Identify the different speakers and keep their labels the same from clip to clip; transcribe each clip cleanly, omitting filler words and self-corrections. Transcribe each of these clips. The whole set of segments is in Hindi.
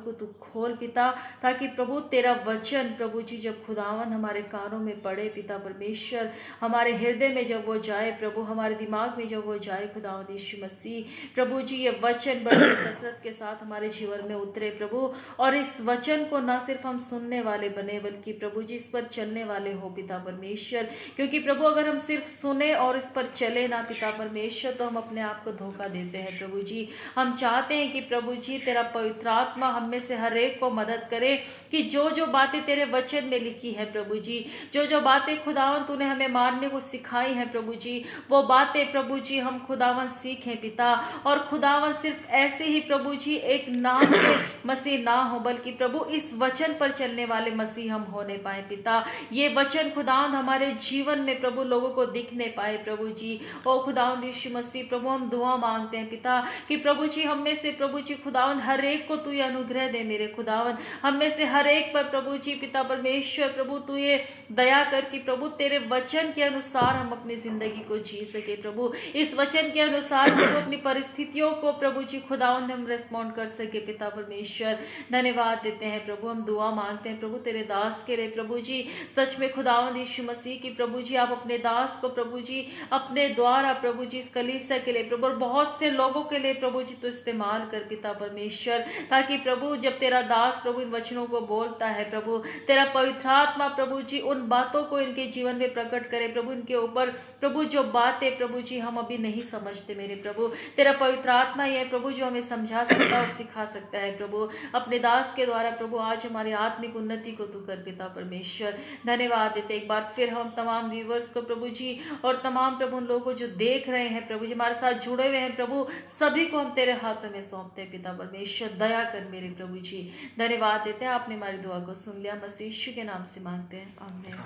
Speaker 1: को तू खोल पिता, ताकि प्रभु तेरा वचन प्रभु जी जब खुदावन हमारे कानों में पड़े पिता परमेश्वर, हमारे हृदय में जब वो जाए प्रभु, हमारे दिमाग में जब वो जाए खुदावन यीशु मसीह, प्रभु जी ये वचन बड़ी कसरत के साथ हमारे जीवन में उतरे प्रभु, और इस वचन को ना सिर्फ हम सुनने वाले बने बल्कि प्रभु जी इस पर चलने वाले हो पिता परमेश्वर। क्योंकि प्रभु अगर हम सिर्फ सुने और इस पर चले ना पिता परमेश्वर, तो हम अपने आप को धोखा देते हैं प्रभु जी। हम चाहते हैं कि प्रभु जी तेरा पवित्र आत्मा हम में से हर एक को मदद करे कि जो जो बातें तेरे वचन में लिखी है प्रभु जी, जो जो बातें खुदावन तूने हमें मानने को सिखाई है प्रभु जी, वो बातें प्रभु जी हम खुदावन सीखें पिता। और खुदावन सिर्फ ऐसे ही प्रभु जी एक नाम के मसीह ना हो, बल्कि प्रभु इस वचन पर चलने वाले मसीह हम होने पाए पिता। ये वचन खुदावन हमारे जीवन में प्रभु लोगों को दिखने पाए प्रभु जी। ओ खुदावन यीशु मसीह प्रभु हम दुआ मांगते हैं पिता कि प्रभु जी हम में से प्रभु जी खुदावन हर एक को तू ये अनुग्रह दे मेरे खुदावन, हम में से हर एक पर प्रभु जी पिता परमेश्वर प्रभु तू ये दया कर कि प्रभु तेरे वचन के अनुसार हम अपनी जिंदगी को जी सके प्रभु, इस वचन के अनुसार प्रभु अपनी परिस्थितियों को प्रभु जी खुदावन हम रेस्पॉन्ड कर सके पिता परमेश्वर। धन्यवाद देते हैं प्रभु, हम दुआ मांगते हैं प्रभु तेरे दास के लिए प्रभु जी, सच में खुदावन यीशु मसीह की प्रभु जी आप अपने दास को प्रभु जी अपने द्वारा प्रभु जी इस कलीसिया के लिए प्रभु और बहुत से लोगों के लिए प्रभु जी तो इस्तेमाल कर पिता परमेश्वर, ताकि प्रभु जब तेरा दास प्रभु इन वचनों को बोलता है प्रभु, तेरा पवित्र आत्मा प्रभु जी उन बातों को इनके जीवन में प्रकट करे प्रभु, इनके ऊपर प्रभु जो बातें प्रभु जी हम अभी नहीं समझते मेरे प्रभु, तेरा पवित्र आत्मा ही है प्रभु जो हमें समझा सकता है और सिखा सकता है प्रभु। अपने दास के द्वारा प्रभु आज हमारी आत्मिक उन्नति को तू कर पिता परमेश्वर। धन्यवाद देते एक बार फिर हम तमाम व्यूवर्स को प्रभु जी और तमाम प्रभु उन लोगों को जो देख रहे हैं प्रभु जी हमारे साथ जुड़े हुए हैं प्रभु, सभी को हम तेरे हाथों में सौंपते हैं पिता परमेश्वर। दया कर मेरे प्रभु जी, धन्यवाद देते हैं आपने हमारी दुआ को सुन लिया, मसीह यीशु के नाम से मांगते हैं, आमीन।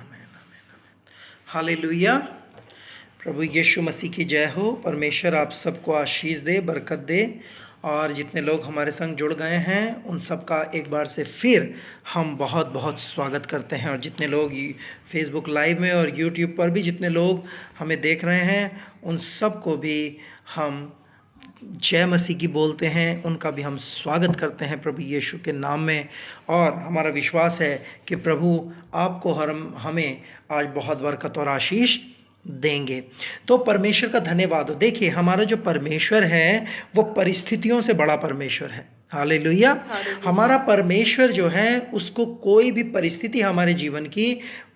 Speaker 2: हालेलुया। प्रभु यीशु मसीह की जय हो। परमेश्वर आप सबको आशीष दे, बरकत दे, और जितने लोग हमारे संग जुड़ गए हैं उन सब का एक बार से फिर हम बहुत बहुत स्वागत करते हैं। और जितने लोग फेसबुक लाइव में और यूट्यूब पर भी जितने लोग हमें देख रहे हैं उन सब को भी हम जय मसीह की बोलते हैं, उनका भी हम स्वागत करते हैं प्रभु यीशु के नाम में। और हमारा विश्वास है कि प्रभु आपको हमें आज बहुत बरकत और आशीष देंगे। तो परमेश्वर का धन्यवाद हो। देखिए हमारा जो परमेश्वर है वो परिस्थितियों से बड़ा परमेश्वर है। हालेलुया। हमारा परमेश्वर जो है उसको कोई भी परिस्थिति हमारे जीवन की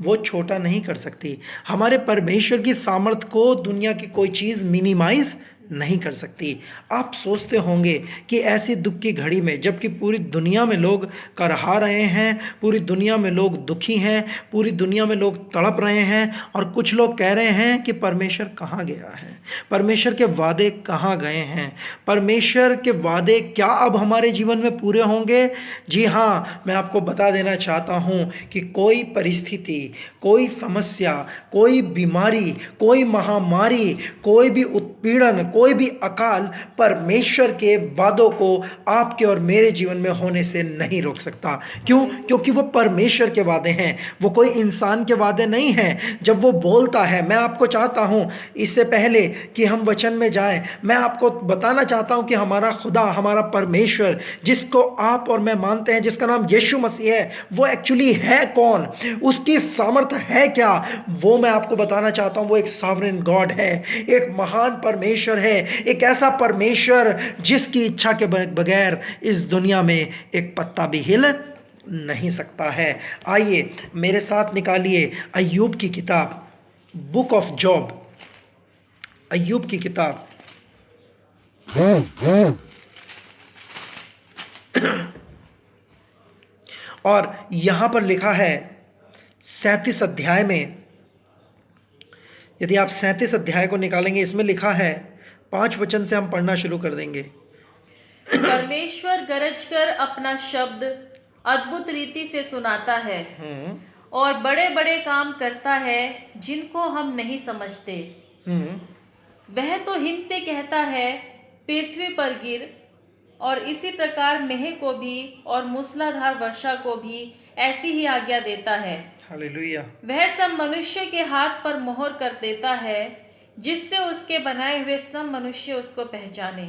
Speaker 2: वो छोटा नहीं कर सकती। हमारे परमेश्वर की सामर्थ्य को दुनिया की कोई चीज़ मिनिमाइज नहीं कर सकती। आप सोचते होंगे कि ऐसी दुख की घड़ी में, जबकि पूरी दुनिया में लोग करहा रहे हैं, पूरी दुनिया में लोग दुखी हैं, पूरी दुनिया में लोग तड़प रहे हैं, और कुछ लोग कह रहे हैं कि परमेश्वर कहाँ गया है, परमेश्वर के वादे कहाँ गए हैं, परमेश्वर के वादे क्या अब हमारे जीवन में पूरे होंगे। जी हाँ, मैं आपको बता देना चाहता हूँ कि कोई परिस्थिति, कोई समस्या, कोई बीमारी, कोई महामारी, कोई भी उत्पीड़न, कोई भी अकाल परमेश्वर के वादों को आपके और मेरे जीवन में होने से नहीं रोक सकता। क्यों? क्योंकि वो परमेश्वर के वादे हैं, वो कोई इंसान के वादे नहीं हैं। जब वो बोलता है, मैं आपको चाहता हूं इससे पहले कि हम वचन में जाएं, मैं आपको बताना चाहता हूं कि हमारा खुदा, हमारा परमेश्वर जिसको आप और मैं मानते हैं, जिसका नाम यीशु मसीह है, वो एक्चुअली है कौन, उसकी सामर्थ्य है क्या, वो मैं आपको बताना चाहता हूं। वो एक सॉवरेन गॉड है, एक महान परमेश्वर है, एक ऐसा परमेश्वर जिसकी इच्छा के बगैर इस दुनिया में एक पत्ता भी हिल नहीं सकता है। आइए मेरे साथ निकालिए अय्यूब की किताब, बुक ऑफ जॉब, अय्यूब की किताब और यहां पर लिखा है 37 अध्याय में, यदि आप 37 अध्याय को निकालेंगे, इसमें लिखा है 5 वचन से हम पढ़ना शुरू कर देंगे।
Speaker 1: परमेश्वर गरज कर अपना शब्द अद्भुत रीति से सुनाता है और बड़े बड़े काम करता है जिनको हम नहीं समझते। वह तो हिम से कहता है पृथ्वी पर गिर, और इसी प्रकार मेह को भी और मूसलाधार वर्षा को भी ऐसी ही आज्ञा देता है।
Speaker 2: हालेलुया।
Speaker 1: वह सब मनुष्य के हाथ पर मोहर कर देता है, जिससे उसके बनाए हुए सब मनुष्य उसको पहचाने।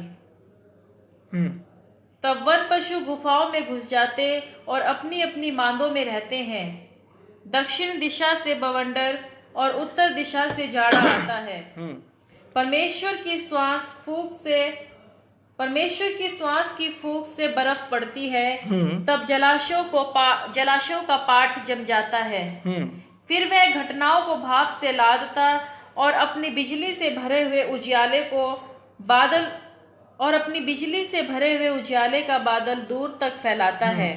Speaker 1: तब वन पशु गुफाओं में घुस जाते और अपनी अपनी मांदों में रहते हैं। दक्षिण दिशा से बवंडर और उत्तर दिशा से जाड़ा आता है। परमेश्वर की श्वास की फूंक से बर्फ पड़ती है। तब जलाशयों का पाट जम जाता है। फिर वह घटनाओं को भाप से लादता और अपनी बिजली से भरे हुए उजियाले का बादल दूर तक फैलाता है।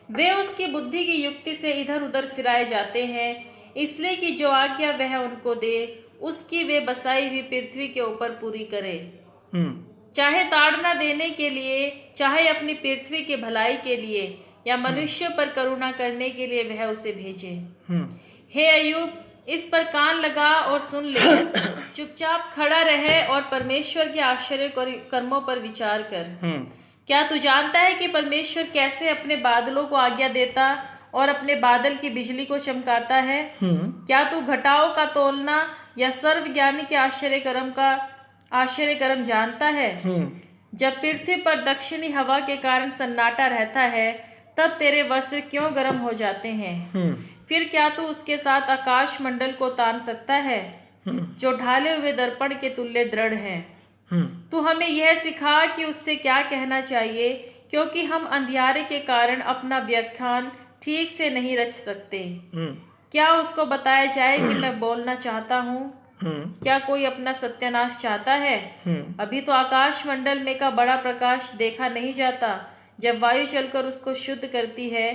Speaker 1: वे उसकी बुद्धि की युक्ति से इधर उधर फिराए जाते हैं, इसलिए कि जो आज्ञा वह उनको दे उसकी वे बसाई हुई पृथ्वी के ऊपर पूरी करे। चाहे ताड़ना देने के लिए, चाहे अपनी पृथ्वी की भलाई के लिए या मनुष्य पर करुणा करने के लिए वह उसे भेजे। हे अय्यूब, इस पर कान लगा और सुन ले। चुपचाप खड़ा रहे और परमेश्वर के आश्चर्य कर्मों पर विचार कर। क्या तू जानता है कि परमेश्वर कैसे अपने बादलों को आज्ञा देता और अपने बादल की बिजली को चमकाता है? क्या तू घटाओं का तोलना या सर्वज्ञानी के आश्चर्य कर्म जानता है? जब पृथ्वी पर दक्षिणी हवा के कारण सन्नाटा रहता है, तब तेरे वस्त्र क्यों गर्म हो जाते हैं? फिर क्या तू उसके साथ आकाश मंडल को तान सकता है, जो ढाले हुए दर्पण के तुल्य दृढ़ है? तू हमें यह सिखा कि उससे क्या कहना चाहिए, क्योंकि हम अंधियारे के कारण अपना व्याख्यान ठीक से नहीं रच सकते। क्या उसको बताया जाए कि मैं बोलना चाहता हूँ? क्या कोई अपना सत्यानाश चाहता है? अभी तो आकाश मंडल में का बड़ा प्रकाश देखा नहीं जाता। जब वायु चलकर उसको शुद्ध करती है,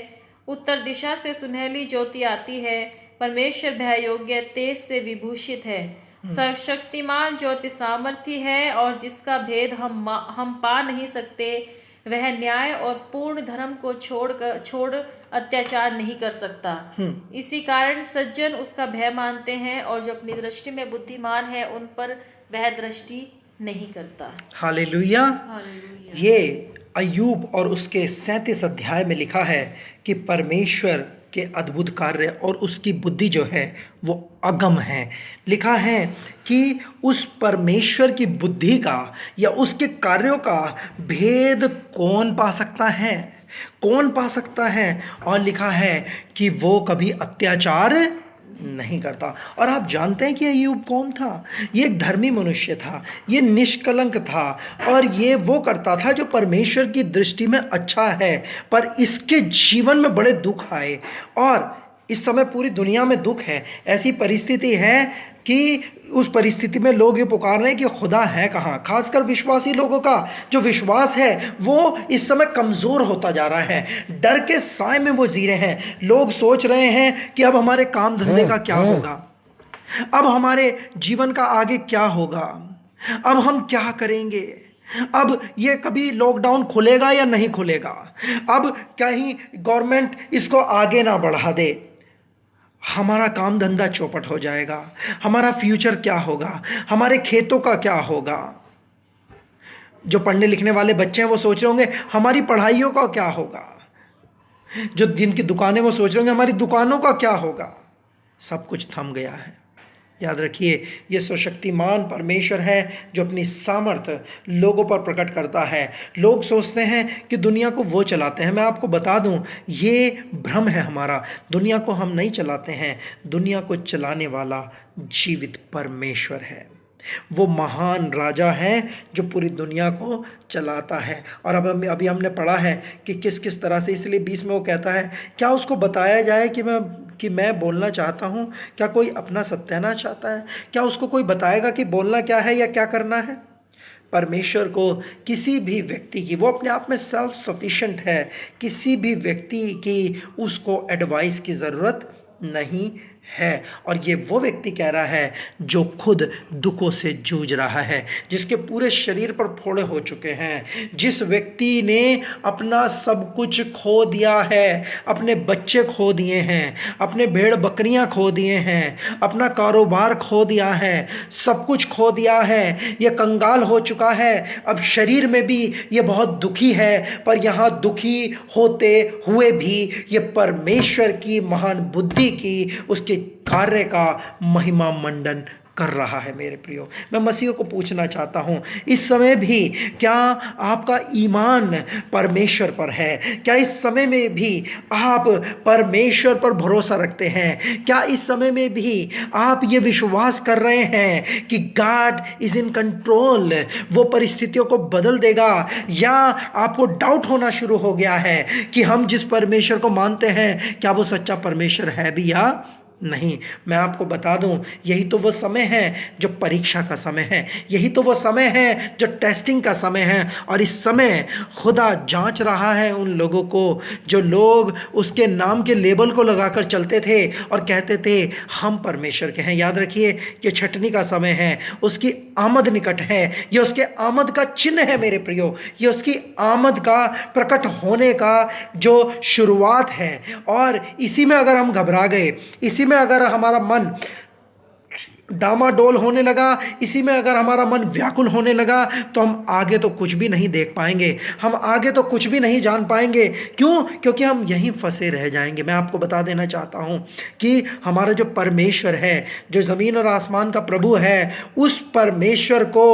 Speaker 1: उत्तर दिशा से सुनहली ज्योति आती है। परमेश्वर भय योग्य तेज से विभूषित है। सर्वशक्तिमान ज्योति सामर्थ्य है और जिसका भेद हम पा नहीं सकते। वह न्याय और पूर्ण धर्म को छोड़ अत्याचार नहीं कर सकता। इसी कारण सज्जन उसका भय मानते हैं और जो अपनी दृष्टि में बुद्धिमान है उन पर वह दृष्टि नहीं करता।
Speaker 2: हालेलुया।
Speaker 1: हालेलुया।
Speaker 2: ये अय्यूब और उसके 37 अध्याय में लिखा है कि परमेश्वर के अद्भुत कार्य और उसकी बुद्धि जो है वो अगम है। लिखा है कि उस परमेश्वर की बुद्धि का या उसके कार्यों का भेद कौन पा सकता है, कौन पा सकता है? और लिखा है कि वो कभी अत्याचार नहीं करता। और आप जानते हैं कि अय्यूब कौन था? ये एक धर्मी मनुष्य था, ये निष्कलंक था और ये वो करता था जो परमेश्वर की दृष्टि में अच्छा है। पर इसके जीवन में बड़े दुख आए और इस समय पूरी दुनिया में दुख है। ऐसी परिस्थिति है कि उस परिस्थिति में लोग ये पुकार रहे हैं कि खुदा है कहाँ। खासकर विश्वासी लोगों का जो विश्वास है वो इस समय कमज़ोर होता जा रहा है। डर के साए में वो जी रहे हैं। लोग सोच रहे हैं कि अब हमारे काम धंधे का क्या होगा, अब हमारे जीवन का आगे क्या होगा, अब हम क्या करेंगे, अब ये कभी लॉकडाउन खुलेगा या नहीं खुलेगा, अब कहीं गवर्नमेंट इसको आगे ना बढ़ा दे, हमारा काम धंधा चौपट हो जाएगा, हमारा फ्यूचर क्या होगा, हमारे खेतों का क्या होगा। जो पढ़ने लिखने वाले बच्चे हैं वो सोच रहे होंगे हमारी पढ़ाइयों का क्या होगा। जो जिनकी दुकानें वो सोच रहे होंगे हमारी दुकानों का क्या होगा। सब कुछ थम गया है। याद रखिए, ये सर्वशक्तिमान परमेश्वर है जो अपनी सामर्थ्य लोगों पर प्रकट करता है। लोग सोचते हैं कि दुनिया को वो चलाते हैं। मैं आपको बता दूं, ये भ्रम है हमारा। दुनिया को हम नहीं चलाते हैं, दुनिया को चलाने वाला जीवित परमेश्वर है। वो महान राजा है जो पूरी दुनिया को चलाता है। और अब अभी हमने पढ़ा है कि किस किस तरह से, इसलिए 20 में वो कहता है क्या उसको बताया जाए कि मैं बोलना चाहता हूँ? क्या कोई अपना सत्यानाश चाहता है? क्या उसको कोई बताएगा कि बोलना क्या है या क्या करना है? परमेश्वर को किसी भी व्यक्ति की, वो अपने आप में सेल्फ सफिशिएंट है, किसी भी व्यक्ति की उसको एडवाइस की ज़रूरत नहीं है। और ये वो व्यक्ति कह रहा है जो खुद दुखों से जूझ रहा है, जिसके पूरे शरीर पर फोड़े हो चुके हैं, जिस व्यक्ति ने अपना सब कुछ खो दिया है, अपने बच्चे खो दिए हैं, अपने भेड़ बकरियां खो दिए हैं, अपना कारोबार खो दिया है, सब कुछ खो दिया है, ये कंगाल हो चुका है। अब शरीर में भी ये बहुत दुखी है, पर यहाँ दुखी होते हुए भी ये परमेश्वर की महान बुद्धि की, उसके कार्य का महिमा मंडन कर रहा है। मेरे प्रियो, मैं मसीह को पूछना चाहता हूं, इस समय भी क्या आपका ईमान परमेश्वर पर है? क्या इस समय में भी आप परमेश्वर पर भरोसा रखते हैं? क्या इस समय में भी आप ये विश्वास कर रहे हैं कि गॉड इज इन कंट्रोल, वो परिस्थितियों को बदल देगा? या आपको डाउट होना शुरू हो गया है कि हम जिस परमेश्वर को मानते हैं, क्या वो सच्चा परमेश्वर है भी या नहीं? मैं आपको बता दूं, यही तो वो समय है जो परीक्षा का समय है, यही तो वो समय है जो टेस्टिंग का समय है। और इस समय खुदा जांच रहा है उन लोगों को जो लोग उसके नाम के लेबल को लगाकर चलते थे और कहते थे हम परमेश्वर के हैं। याद रखिए, ये छटनी का समय है, उसकी आमद निकट है, ये उसके आमद का चिन्ह है। मेरे प्रियो, ये उसकी आमद का प्रकट होने का जो शुरुआत है। और इसी में अगर हम घबरा गए, इसी में अगर हमारा मन डामाडोल होने लगा, इसी में अगर हमारा मन व्याकुल होने लगा, तो हम आगे तो कुछ भी नहीं देख पाएंगे, हम आगे तो कुछ भी नहीं जान पाएंगे। क्यों? क्योंकि हम यहीं फंसे रह जाएंगे। मैं आपको बता देना चाहता हूं कि हमारा जो परमेश्वर है, जो जमीन और आसमान का प्रभु है, उस परमेश्वर को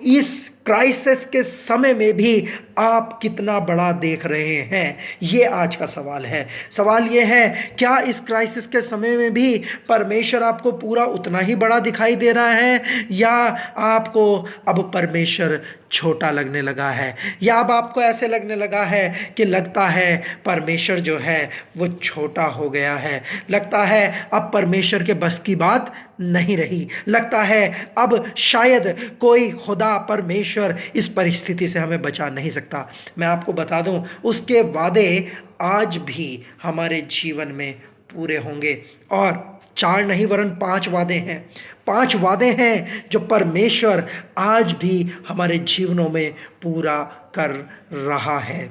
Speaker 2: इस क्राइसिस के समय में भी आप कितना बड़ा देख रहे हैं, ये आज का सवाल है। सवाल ये है, क्या इस क्राइसिस के समय में भी परमेश्वर आपको पूरा उतना ही बड़ा दिखाई दे रहा है, या आपको अब परमेश्वर छोटा लगने लगा है, या अब आपको ऐसे लगने लगा है कि लगता है परमेश्वर जो है वो छोटा हो गया है, लगता है अब परमेश्वर के बस की बात नहीं रही, लगता है अब शायद कोई खुदा परमेश्वर इस परिस्थिति से हमें बचा नहीं सकता। मैं आपको बता दूं, उसके वादे आज भी हमारे जीवन में पूरे होंगे। और 4 नहीं वरन 5 वादे हैं, 5 वादे हैं जो परमेश्वर आज भी हमारे जीवनों में पूरा कर रहा है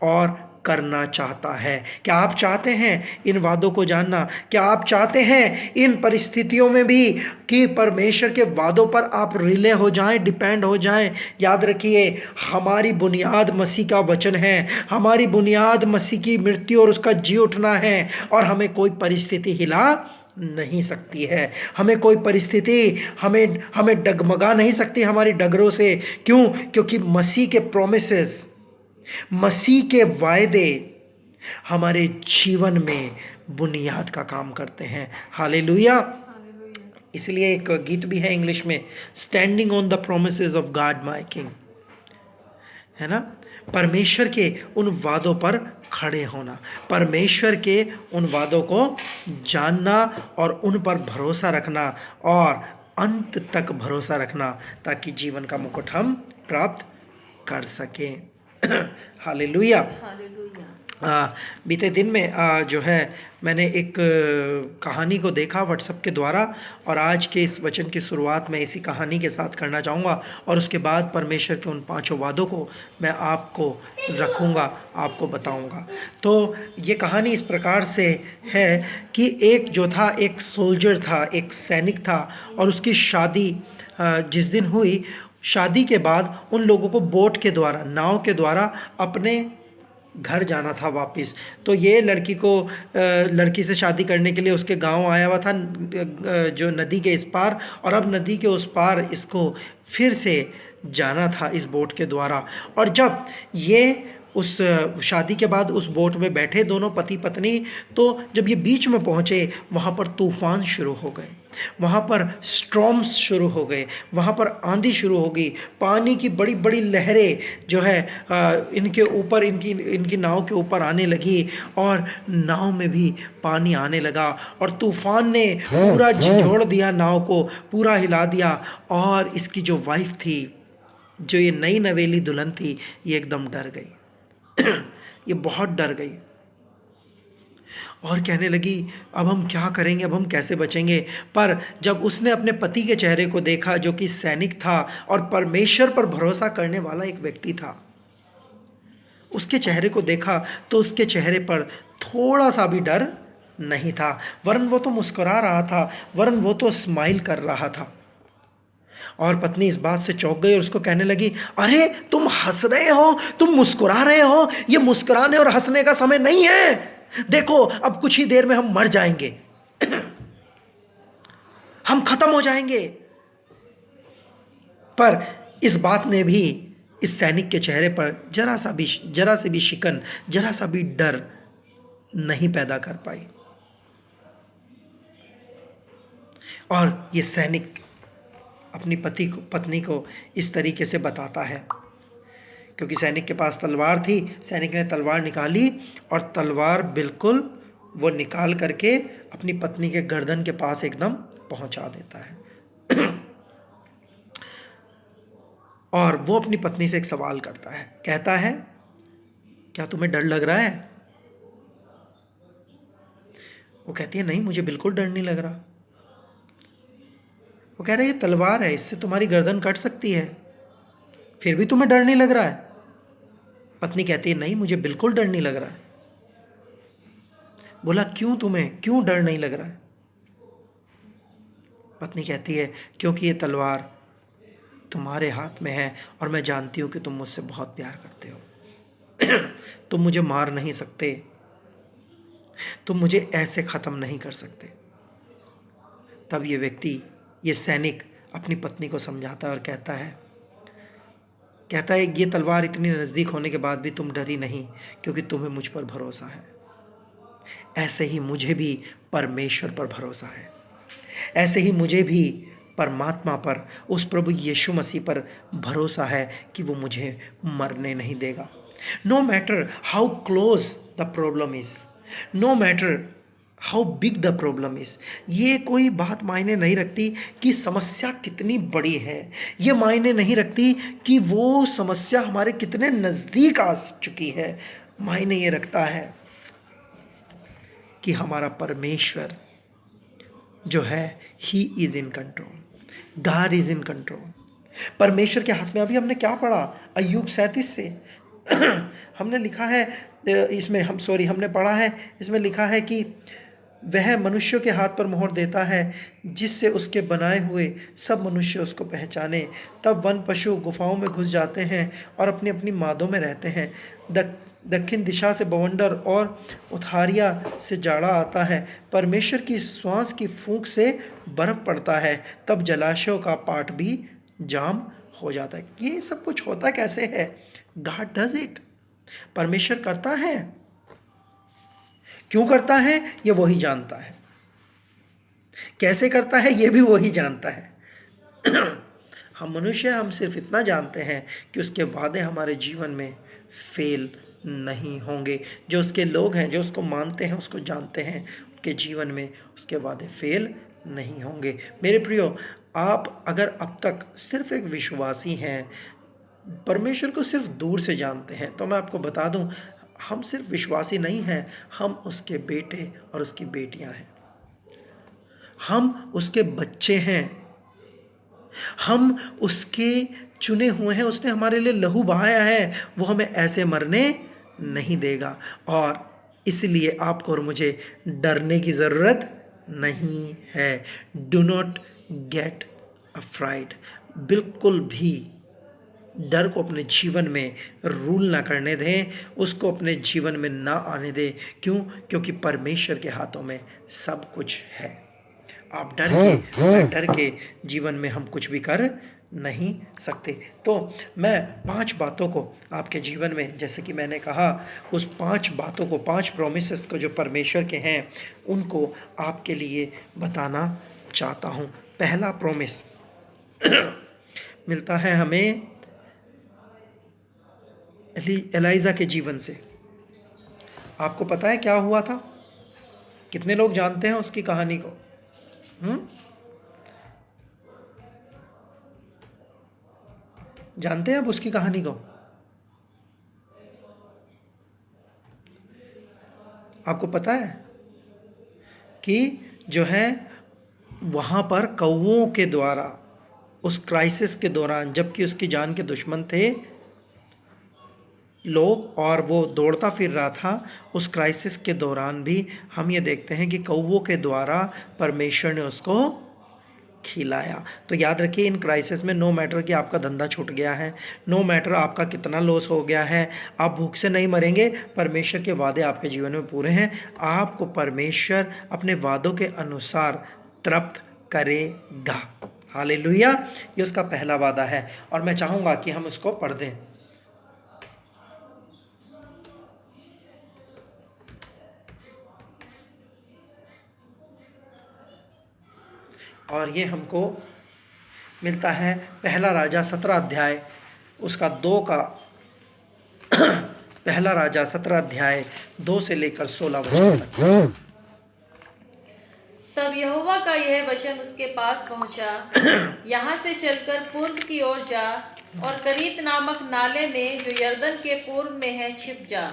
Speaker 2: और करना चाहता है। क्या आप चाहते हैं इन वादों को जानना? क्या आप चाहते हैं इन परिस्थितियों में भी कि परमेश्वर के वादों पर आप रिले हो जाएं, डिपेंड हो जाएं? याद रखिए, हमारी बुनियाद मसीह का वचन है, हमारी बुनियाद मसीह की मृत्यु और उसका जी उठना है, और हमें कोई परिस्थिति हिला नहीं सकती है, हमें कोई परिस्थिति हमें डगमगा नहीं सकती हमारी डगरों से। क्यों? क्योंकि मसीह के प्रोमिसेस, मसीह के वायदे हमारे जीवन में बुनियाद का काम करते हैं। हालेलुया। इसलिए एक गीत भी है इंग्लिश में, standing on the promises of God my king, है ना? परमेश्वर के उन वादों पर खड़े होना, परमेश्वर के उन वादों को जानना और उन पर भरोसा रखना और अंत तक भरोसा रखना, ताकि जीवन का मुकुट हम प्राप्त कर सकें। हालेलुया। बीते दिन में जो है मैंने एक कहानी को देखा व्हाट्सएप के द्वारा, और आज के इस वचन की शुरुआत में इसी कहानी के साथ करना चाहूँगा, और उसके बाद परमेश्वर के उन 5 वादों को मैं आपको रखूँगा, आपको बताऊँगा। तो ये कहानी इस प्रकार से है कि एक जो था, एक सोल्जर था, एक सैनिक था, और उसकी शादी जिस दिन हुई, शादी के बाद उन लोगों को बोट के द्वारा, नाव के द्वारा अपने घर जाना था वापस। तो ये लड़की से शादी करने के लिए उसके गांव आया हुआ था, जो नदी के इस पार, और अब नदी के उस पार इसको फिर से जाना था इस बोट के द्वारा। और जब ये उस शादी के बाद उस बोट में बैठे दोनों पति पत्नी, तो जब ये बीच में पहुँचे, वहाँ पर तूफान शुरू हो गए, वहाँ पर स्टॉर्म्स शुरू हो गए, वहाँ पर आंधी शुरू हो गई, पानी की बड़ी बड़ी लहरें जो है इनके ऊपर, इनकी नाव के ऊपर आने लगी, और नाव में भी पानी आने लगा, और तूफान ने पूरा झिझोड़ दिया, नाव को पूरा हिला दिया। और इसकी जो वाइफ थी, जो ये नई नवेली दुल्हन थी, ये एकदम डर गई। ये बहुत डर गई और कहने लगी, अब हम क्या करेंगे, अब हम कैसे बचेंगे? पर जब उसने अपने पति के चेहरे को देखा, जो कि सैनिक था और परमेश्वर पर भरोसा करने वाला एक व्यक्ति था, उसके चेहरे को देखा, तो उसके चेहरे पर थोड़ा सा भी डर नहीं था, वरन वो तो मुस्कुरा रहा था, वरन वो तो स्माइल कर रहा था। और पत्नी इस बात से चौंक गई और उसको कहने लगी, अरे तुम हंस रहे हो, तुम मुस्कुरा रहे हो, ये मुस्कुराने और हंसने का समय नहीं है। देखो, अब कुछ ही देर में हम मर जाएंगे। हम खत्म हो जाएंगे। पर इस बात ने भी इस सैनिक के चेहरे पर जरा सी भी शिकन, जरा सा भी डर नहीं पैदा कर पाई। और ये सैनिक अपनी पत्नी को इस तरीके से बताता है, क्योंकि सैनिक के पास तलवार थी, सैनिक ने तलवार निकाली और तलवार बिल्कुल वो निकाल करके अपनी पत्नी के गर्दन के पास एकदम पहुंचा देता है। और वो अपनी पत्नी से एक सवाल करता है, कहता है, क्या तुम्हें डर लग रहा है? वो कहती है, नहीं, मुझे बिल्कुल डर नहीं लग रहा। वो कह रहा है, ये तलवार है, इससे तुम्हारी गर्दन कट सकती है, फिर भी तुम्हें डर नहीं लग रहा है? पत्नी कहती है, नहीं, मुझे बिल्कुल डर नहीं लग रहा है। बोला, तुम्हें क्यों डर नहीं लग रहा है? पत्नी कहती है, क्योंकि ये तलवार तुम्हारे हाथ में है और मैं जानती हूं कि तुम मुझसे बहुत प्यार करते हो। तुम मुझे मार नहीं सकते, तुम मुझे ऐसे खत्म नहीं कर सकते। तब ये सैनिक अपनी पत्नी को समझाता है और कहता है, ये तलवार इतनी नजदीक होने के बाद भी तुम डरी नहीं, क्योंकि तुम्हें मुझ पर भरोसा है। ऐसे ही मुझे भी परमेश्वर पर भरोसा है, ऐसे ही मुझे भी परमात्मा पर, उस प्रभु यीशु मसीह पर भरोसा है कि वो मुझे मरने नहीं देगा। No matter how close the problem is, no matter how big the problem is, ये कोई बात मायने नहीं रखती कि समस्या कितनी बड़ी है, ये मायने नहीं रखती कि वो समस्या हमारे कितने नजदीक आ चुकी है। मायने ये रखता है कि हमारा परमेश्वर जो है, he is in control, God is in control. परमेश्वर के हाथ में। अभी हमने क्या पढ़ा अय्यूब 37 से? हमने लिखा है इसमें, हमने पढ़ा है, इसमें लिखा है कि वह मनुष्यों के हाथ पर मोहर देता है, जिससे उसके बनाए हुए सब मनुष्य उसको पहचाने। तब वन पशु गुफाओं में घुस जाते हैं और अपनी अपनी मादों में रहते हैं। दक्षिण दिशा से बवंडर और उथारिया से जाड़ा आता है। परमेश्वर की श्वास की फूंक से बर्फ पड़ता है, तब जलाशयों का पाट भी जाम हो जाता है। ये सब कुछ होता कैसे है? गॉड डज इट, परमेश्वर करता है। क्यों करता है ये वही जानता है, कैसे करता है ये भी वही जानता है। हम मनुष्य, हम सिर्फ इतना जानते हैं कि उसके वादे हमारे जीवन में फेल नहीं होंगे। जो उसके लोग हैं, जो उसको मानते हैं, उसको जानते हैं, उनके जीवन में उसके वादे फेल नहीं होंगे। मेरे प्रियो, आप अगर अब तक सिर्फ एक विश्वासी हैं, परमेश्वर को सिर्फ दूर से जानते हैं, तो मैं आपको बता दूं, हम सिर्फ विश्वासी नहीं हैं, हम उसके बेटे और उसकी बेटियां हैं, हम उसके बच्चे हैं, हम उसके चुने हुए हैं। उसने हमारे लिए लहू बहाया है, वो हमें ऐसे मरने नहीं देगा। और इसलिए आपको और मुझे डरने की ज़रूरत नहीं है। डू नॉट गेट अफ्राइड, बिल्कुल भी डर को अपने जीवन में रूल ना करने दें, उसको अपने जीवन में ना आने दें। क्यों? क्योंकि परमेश्वर के हाथों में सब कुछ है। आप डर के जीवन में हम कुछ भी कर नहीं सकते। तो मैं 5 बातों को आपके जीवन में, जैसे कि मैंने कहा, उस 5 बातों को, 5 प्रोमिसेस को जो परमेश्वर के हैं, उनको आपके लिए बताना चाहता हूँ। पहला प्रोमिस मिलता है हमें एलाइजा के जीवन से। आपको पता है क्या हुआ था? कितने लोग जानते हैं उसकी कहानी को? जानते हैं आप उसकी कहानी को? आपको पता है कि जो है वहां पर कौवों के द्वारा, उस क्राइसिस के दौरान, जबकि उसकी जान के दुश्मन थे लोग और वो दौड़ता फिर रहा था, उस क्राइसिस के दौरान भी हम ये देखते हैं कि कौवों के द्वारा परमेश्वर ने उसको खिलाया। तो याद रखिए, इन क्राइसिस में नो मैटर कि आपका धंधा छूट गया है, नो मैटर आपका कितना लॉस हो गया है, आप भूख से नहीं मरेंगे। परमेश्वर के वादे आपके जीवन में पूरे हैं। आपको परमेश्वर अपने वादों के अनुसार तृप्त करेगा। हालेलुया। ये उसका पहला वादा है और मैं चाहूंगा कि हम इसको पढ़ दें। और ये हमको मिलता है पहला राजा 17 अध्याय उसका 2 का पहला राजा 17 अध्याय 2 से लेकर 16 वचन तक।
Speaker 1: तब यहोवा का यह वचन उसके पास पहुंचा, यहाँ से चलकर पूर्व की ओर जा और करीत नामक नाले में जो यरदन के पूर्व में है छिप जा।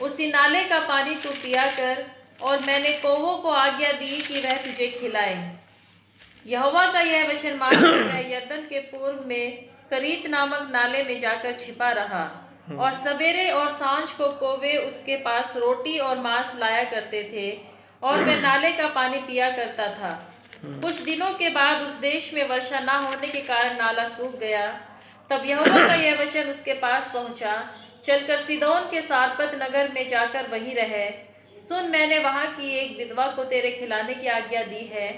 Speaker 1: उसी नाले का पानी तू पिया कर, और मैंने कौवों को आज्ञा दी कि वह तुझे खिलाए। यहोवा का यह वचन मानकर वह यरदन के पूर्व में करीत नामक नाले में जाकर छिपा रहा, और सवेरे और सांझ को कौवे उसके पास रोटी और मांस लाया करते थे, और वह नाले का पानी पिया करता था। कुछ दिनों के बाद उस देश में वर्षा न होने के कारण नाला सूख गया। तब यहोवा का यह वचन उसके पास पहुंचा, चलकर सीदोन के सारपत नगर में जाकर वहीं रहे। सुन, मैंने वहां की एक विधवा को तेरे खिलाने की आज्ञा दी है।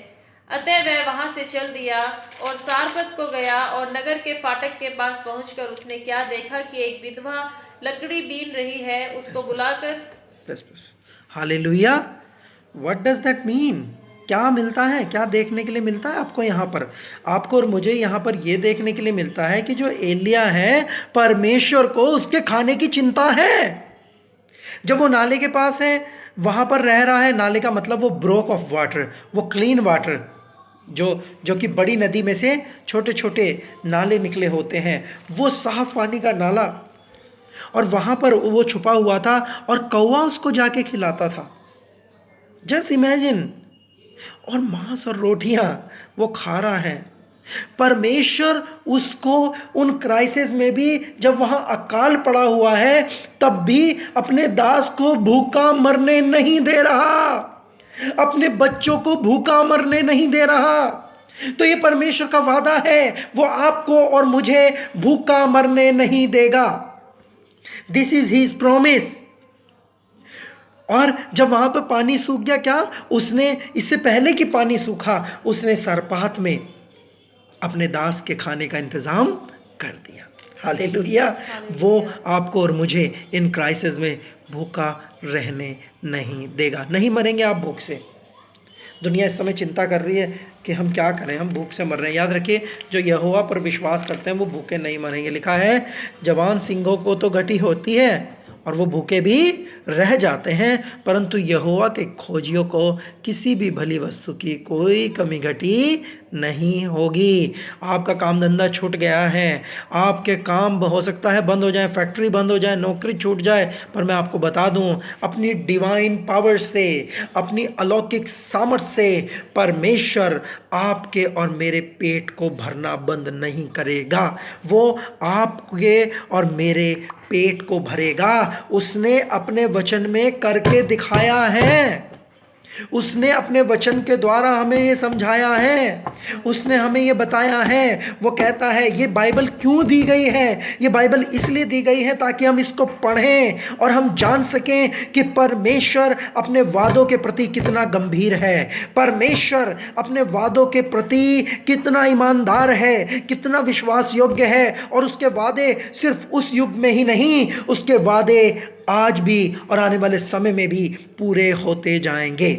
Speaker 1: अतः वह वहां से चल दिया और सारपत को गया, और नगर के फाटक के पास पहुंचकर उसने क्या देखा कि एक विधवा लकड़ी बीन रही है। उसको बुलाकर
Speaker 2: hallelujah. What does that mean? क्या मिलता है, क्या देखने के लिए मिलता है आपको यहाँ पर? आपको और मुझे यहाँ पर ये देखने के लिए मिलता है कि जो एलिया है, परमेश्वर को उसके खाने की चिंता है। जब वो नाले के पास है, वहां पर रह रहा है, नाले का मतलब वो ब्रोक ऑफ वाटर, वो क्लीन वाटर, जो कि बड़ी नदी में से छोटे छोटे नाले निकले होते हैं, वो साफ पानी का नाला, और वहां पर वो छुपा हुआ था और कौवा उसको जाके खिलाता था। Just imagine. और मांस और रोटियां वो खा रहा है। परमेश्वर उसको उन क्राइसिस में भी, जब वहां अकाल पड़ा हुआ है, तब भी अपने दास को भूखा मरने नहीं दे रहा, अपने बच्चों को भूखा मरने नहीं दे रहा। तो ये परमेश्वर का वादा है, वो आपको और मुझे भूखा मरने नहीं देगा। This is his promise. और जब वहां पर पानी सूख गया, क्या उसने, इससे पहले कि पानी सूखा, उसने सरपात में अपने दास के खाने का इंतजाम कर दिया। हालेलुया। वो आपको और मुझे इन क्राइसिस में भूखा रहने नहीं देगा। नहीं मरेंगे आप भूख से। दुनिया इस समय चिंता कर रही है कि हम क्या करें, हम भूख से मर रहे हैं। याद रखिए, जो यहोवा पर विश्वास करते हैं वो भूखे नहीं मरेंगे। लिखा है, जवान सिंहों को तो घटी होती है और वो भूखे भी रह जाते हैं, परंतु यहोवा के खोजियों को किसी भी भली वस्तु की कोई कमी घटी नहीं होगी। आपका काम धंधा छूट गया है, आपके काम हो सकता है बंद हो जाए, फैक्ट्री बंद हो जाए, नौकरी छूट जाए, पर मैं आपको बता दूं, अपनी डिवाइन पावर से, अपनी अलौकिक सामर्थ्य से परमेश्वर आपके और मेरे पेट को भरना बंद नहीं करेगा। वो आपके और मेरे पेट को भरेगा। उसने अपने वचन में करके दिखाया है। उसने अपने वचन के द्वारा हमें ये समझाया है, उसने हमें ये बताया है। वो कहता है, ये बाइबल क्यों दी गई है? ये बाइबल इसलिए दी गई है ताकि हम इसको पढ़ें और हम जान सकें कि परमेश्वर अपने वादों के प्रति कितना गंभीर है, परमेश्वर अपने वादों के प्रति कितना ईमानदार है, कितना विश्वास योग्य है। और उसके वादे सिर्फ उस युग में ही नहीं, उसके वादे आज भी और आने वाले समय में भी पूरे होते जाएंगे।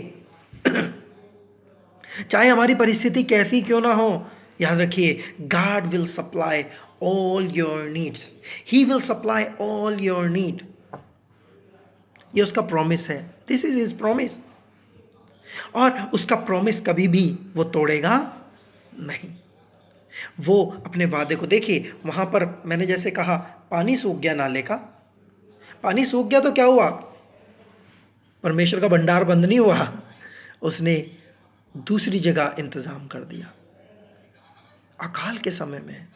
Speaker 2: चाहे हमारी परिस्थिति कैसी क्यों ना हो, याद रखिए, God will supply all your needs. He will supply all your need. ये उसका प्रॉमिस है। This is his promise. और उसका प्रॉमिस कभी भी वो तोड़ेगा नहीं। वो अपने वादे को, देखिए वहां पर मैंने जैसे कहा, पानी सूख गया, नाले का पानी सूख गया तो क्या हुआ? परमेश्वर का भंडार बंद नहीं हुआ, उसने दूसरी जगह इंतजाम कर दिया। अकाल के समय में,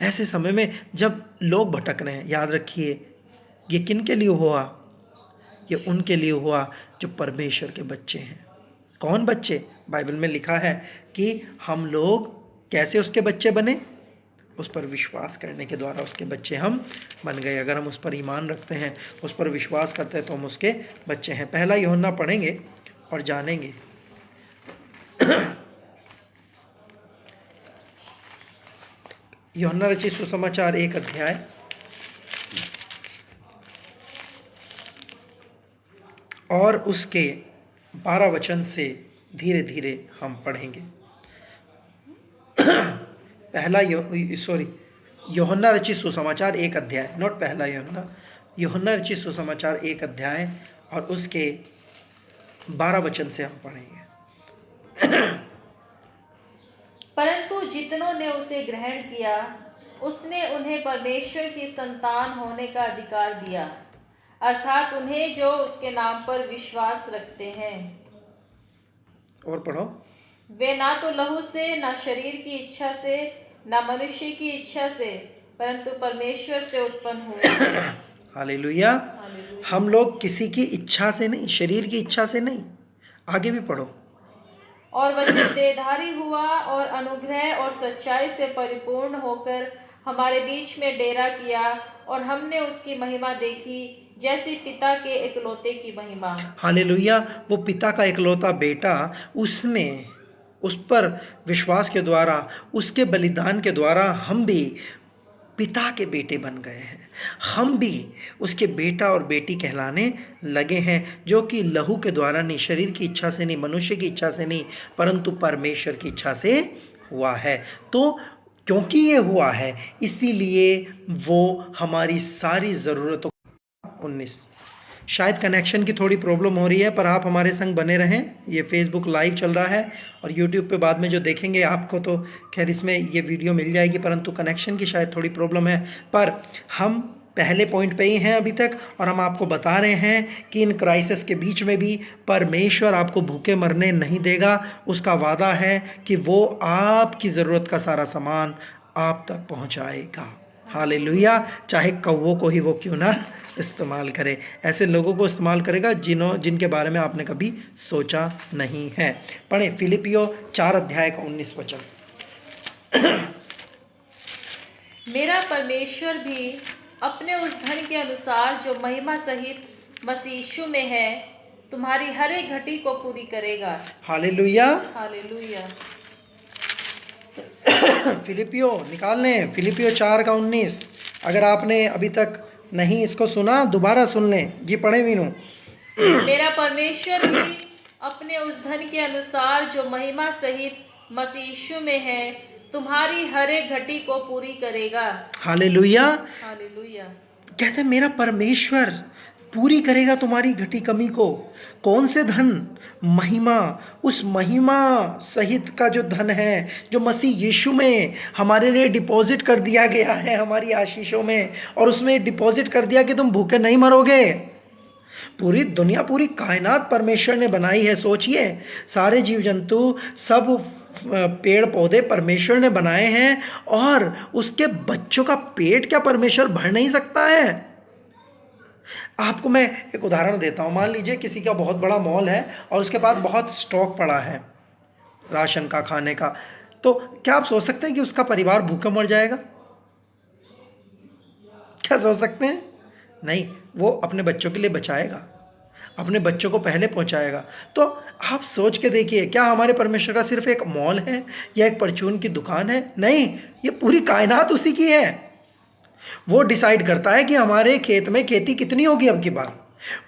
Speaker 2: ऐसे समय में जब लोग भटक रहे हैं, याद रखिए, ये किन के लिए हुआ? ये उनके लिए हुआ जो परमेश्वर के बच्चे हैं। कौन बच्चे? बाइबल में लिखा है कि हम लोग कैसे उसके बच्चे बने? उस पर विश्वास करने के द्वारा उसके बच्चे हम बन गए। अगर हम उस पर ईमान रखते हैं, उस पर विश्वास करते हैं, तो हम उसके बच्चे हैं। पहला यूहन्ना पढ़ेंगे और जानेंगे। यूहन्ना रचित सुसमाचार 1 अध्याय और उसके 12 वचन से धीरे धीरे हम पढ़ेंगे। यूहन्ना रचित सुसमाचार 1 अध्याय, नॉट पहला यूहन्ना रचित सुसमाचार 1 अध्याय और उसके 12 वचन से हम पढ़ेंगे।
Speaker 1: परंतु जितनों ने उसे ग्रहण किया, उसने उन्हें परमेश्वर की संतान होने का अधिकार दिया, अर्थात उन्हें जो उसके नाम पर विश्वास रखते हैं।
Speaker 2: और पढ़ो।
Speaker 1: वे ना तो लहू से, ना शरीर की इच्छा से, ना मनुष्य की इच्छा से, परंतु परमेश्वर से उत्पन्न हुए।
Speaker 2: हालेलुया। हम लोग किसी की इच्छा से नहीं, शरीर की इच्छा से नहीं। आगे भी पढ़ो।
Speaker 1: और वचन देहधारी हुआ और अनुग्रह और सच्चाई से परिपूर्ण होकर हमारे बीच में डेरा किया, और हमने उसकी महिमा देखी, जैसी पिता के इकलौते की महिमा। हालेलुया।
Speaker 2: वो पिता का इकलौता बेटा, उसने उस पर विश्वास के द्वारा, उसके बलिदान के द्वारा हम भी पिता के बेटे बन गए हैं। हम भी उसके बेटा और बेटी कहलाने लगे हैं, जो कि लहू के द्वारा नहीं, शरीर की इच्छा से नहीं, मनुष्य की इच्छा से नहीं, परंतु परमेश्वर की इच्छा से हुआ है। तो क्योंकि ये हुआ है, इसीलिए वो हमारी सारी ज़रूरतों। 19 शायद कनेक्शन की थोड़ी प्रॉब्लम हो रही है, पर आप हमारे संग बने रहें। ये फेसबुक लाइव चल रहा है और यूट्यूब पे बाद में जो देखेंगे आपको तो खैर इसमें ये वीडियो मिल जाएगी, परंतु कनेक्शन की शायद थोड़ी प्रॉब्लम है। पर हम पहले पॉइंट पे ही हैं अभी तक, और हम आपको बता रहे हैं कि इन क्राइसिस के बीच में भी परमेश्वर आपको भूखे मरने नहीं देगा। उसका वादा है कि वो आपकी ज़रूरत का सारा सामान आप तक पहुँचाएगा। हालेलुया। चाहे कौवों को ही वो क्यों ना इस्तेमाल करे, ऐसे लोगों को इस्तेमाल करेगा जिनके बारे में आपने कभी सोचा नहीं है। पढ़ें फिलिपियो 4 अध्याय का 19 वचन।
Speaker 1: मेरा परमेश्वर भी अपने उस धन के अनुसार जो महिमा सहित मसीह यीशु में है, तुम्हारी हर एक घटी को पूरी करेगा।
Speaker 2: हालेलुया।
Speaker 1: हालेलुया।
Speaker 2: फिलिपियो निकाल लें, फिलिपियो 4 का 19। अगर आपने अभी तक नहीं इसको सुना, दोबारा सुन लें जी। पढ़े मीनू।
Speaker 1: मेरा परमेश्वर भी अपने उस धन के अनुसार जो महिमा सहित मसीह यीशु में है, तुम्हारी हर एक घटी को पूरी करेगा।
Speaker 2: हालेलुया।
Speaker 1: हालेलुया।
Speaker 2: कहते हैं मेरा परमेश्वर पूरी करेगा तुम्हारी घटी कमी को। कौन से धन? महिमा। उस महिमा सहित का जो धन है, जो मसीह यीशु में हमारे लिए डिपॉजिट कर दिया गया है हमारी आशीषों में, और उसमें डिपॉजिट कर दिया कि तुम भूखे नहीं मरोगे। पूरी दुनिया, पूरी कायनात परमेश्वर ने बनाई है। सोचिए, सारे जीव जंतु, सब पेड़ पौधे परमेश्वर ने बनाए हैं, और उसके बच्चों का पेट क्या परमेश्वर भर नहीं सकता है? आपको मैं एक उदाहरण देता हूं। मान लीजिए किसी का बहुत बड़ा मॉल है और उसके पास बहुत स्टॉक पड़ा है राशन का, खाने का, तो क्या आप सोच सकते हैं कि उसका परिवार भूखा मर जाएगा? क्या सोच सकते हैं? नहीं, वो अपने बच्चों के लिए बचाएगा, अपने बच्चों को पहले पहुंचाएगा। तो आप सोच के देखिए, क्या हमारे परमेश्वर का सिर्फ एक मॉल है या एक परचून की दुकान है? नहीं, ये पूरी कायनात उसी की है। वो डिसाइड करता है कि हमारे खेत में खेती कितनी होगी अब की बार।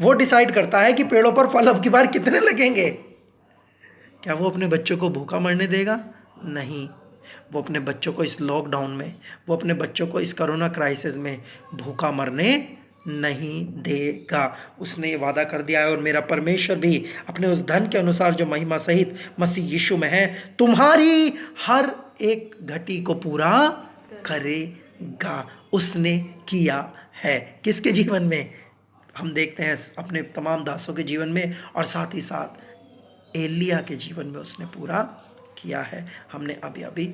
Speaker 2: वो डिसाइड करता है कि पेड़ों पर फल अब की बार कितने लगेंगे। क्या वो अपने बच्चों को भूखा मरने देगा? नहीं। वो अपने बच्चों को इस लॉकडाउन में, वो अपने बच्चों को इस कोरोना क्राइसिस में भूखा मरने नहीं देगा। उसने ये वादा कर दिया है। और मेरा परमेश्वर भी अपने उस धन के अनुसार जो महिमा सहित मसीह यीशु में है, तुम्हारी हर एक घटी को पूरा करेगा। उसने किया है। किसके जीवन में? हम देखते हैं अपने तमाम दासों के जीवन में, और साथ ही साथ एलिया के जीवन में उसने पूरा किया है। हमने अभी अभी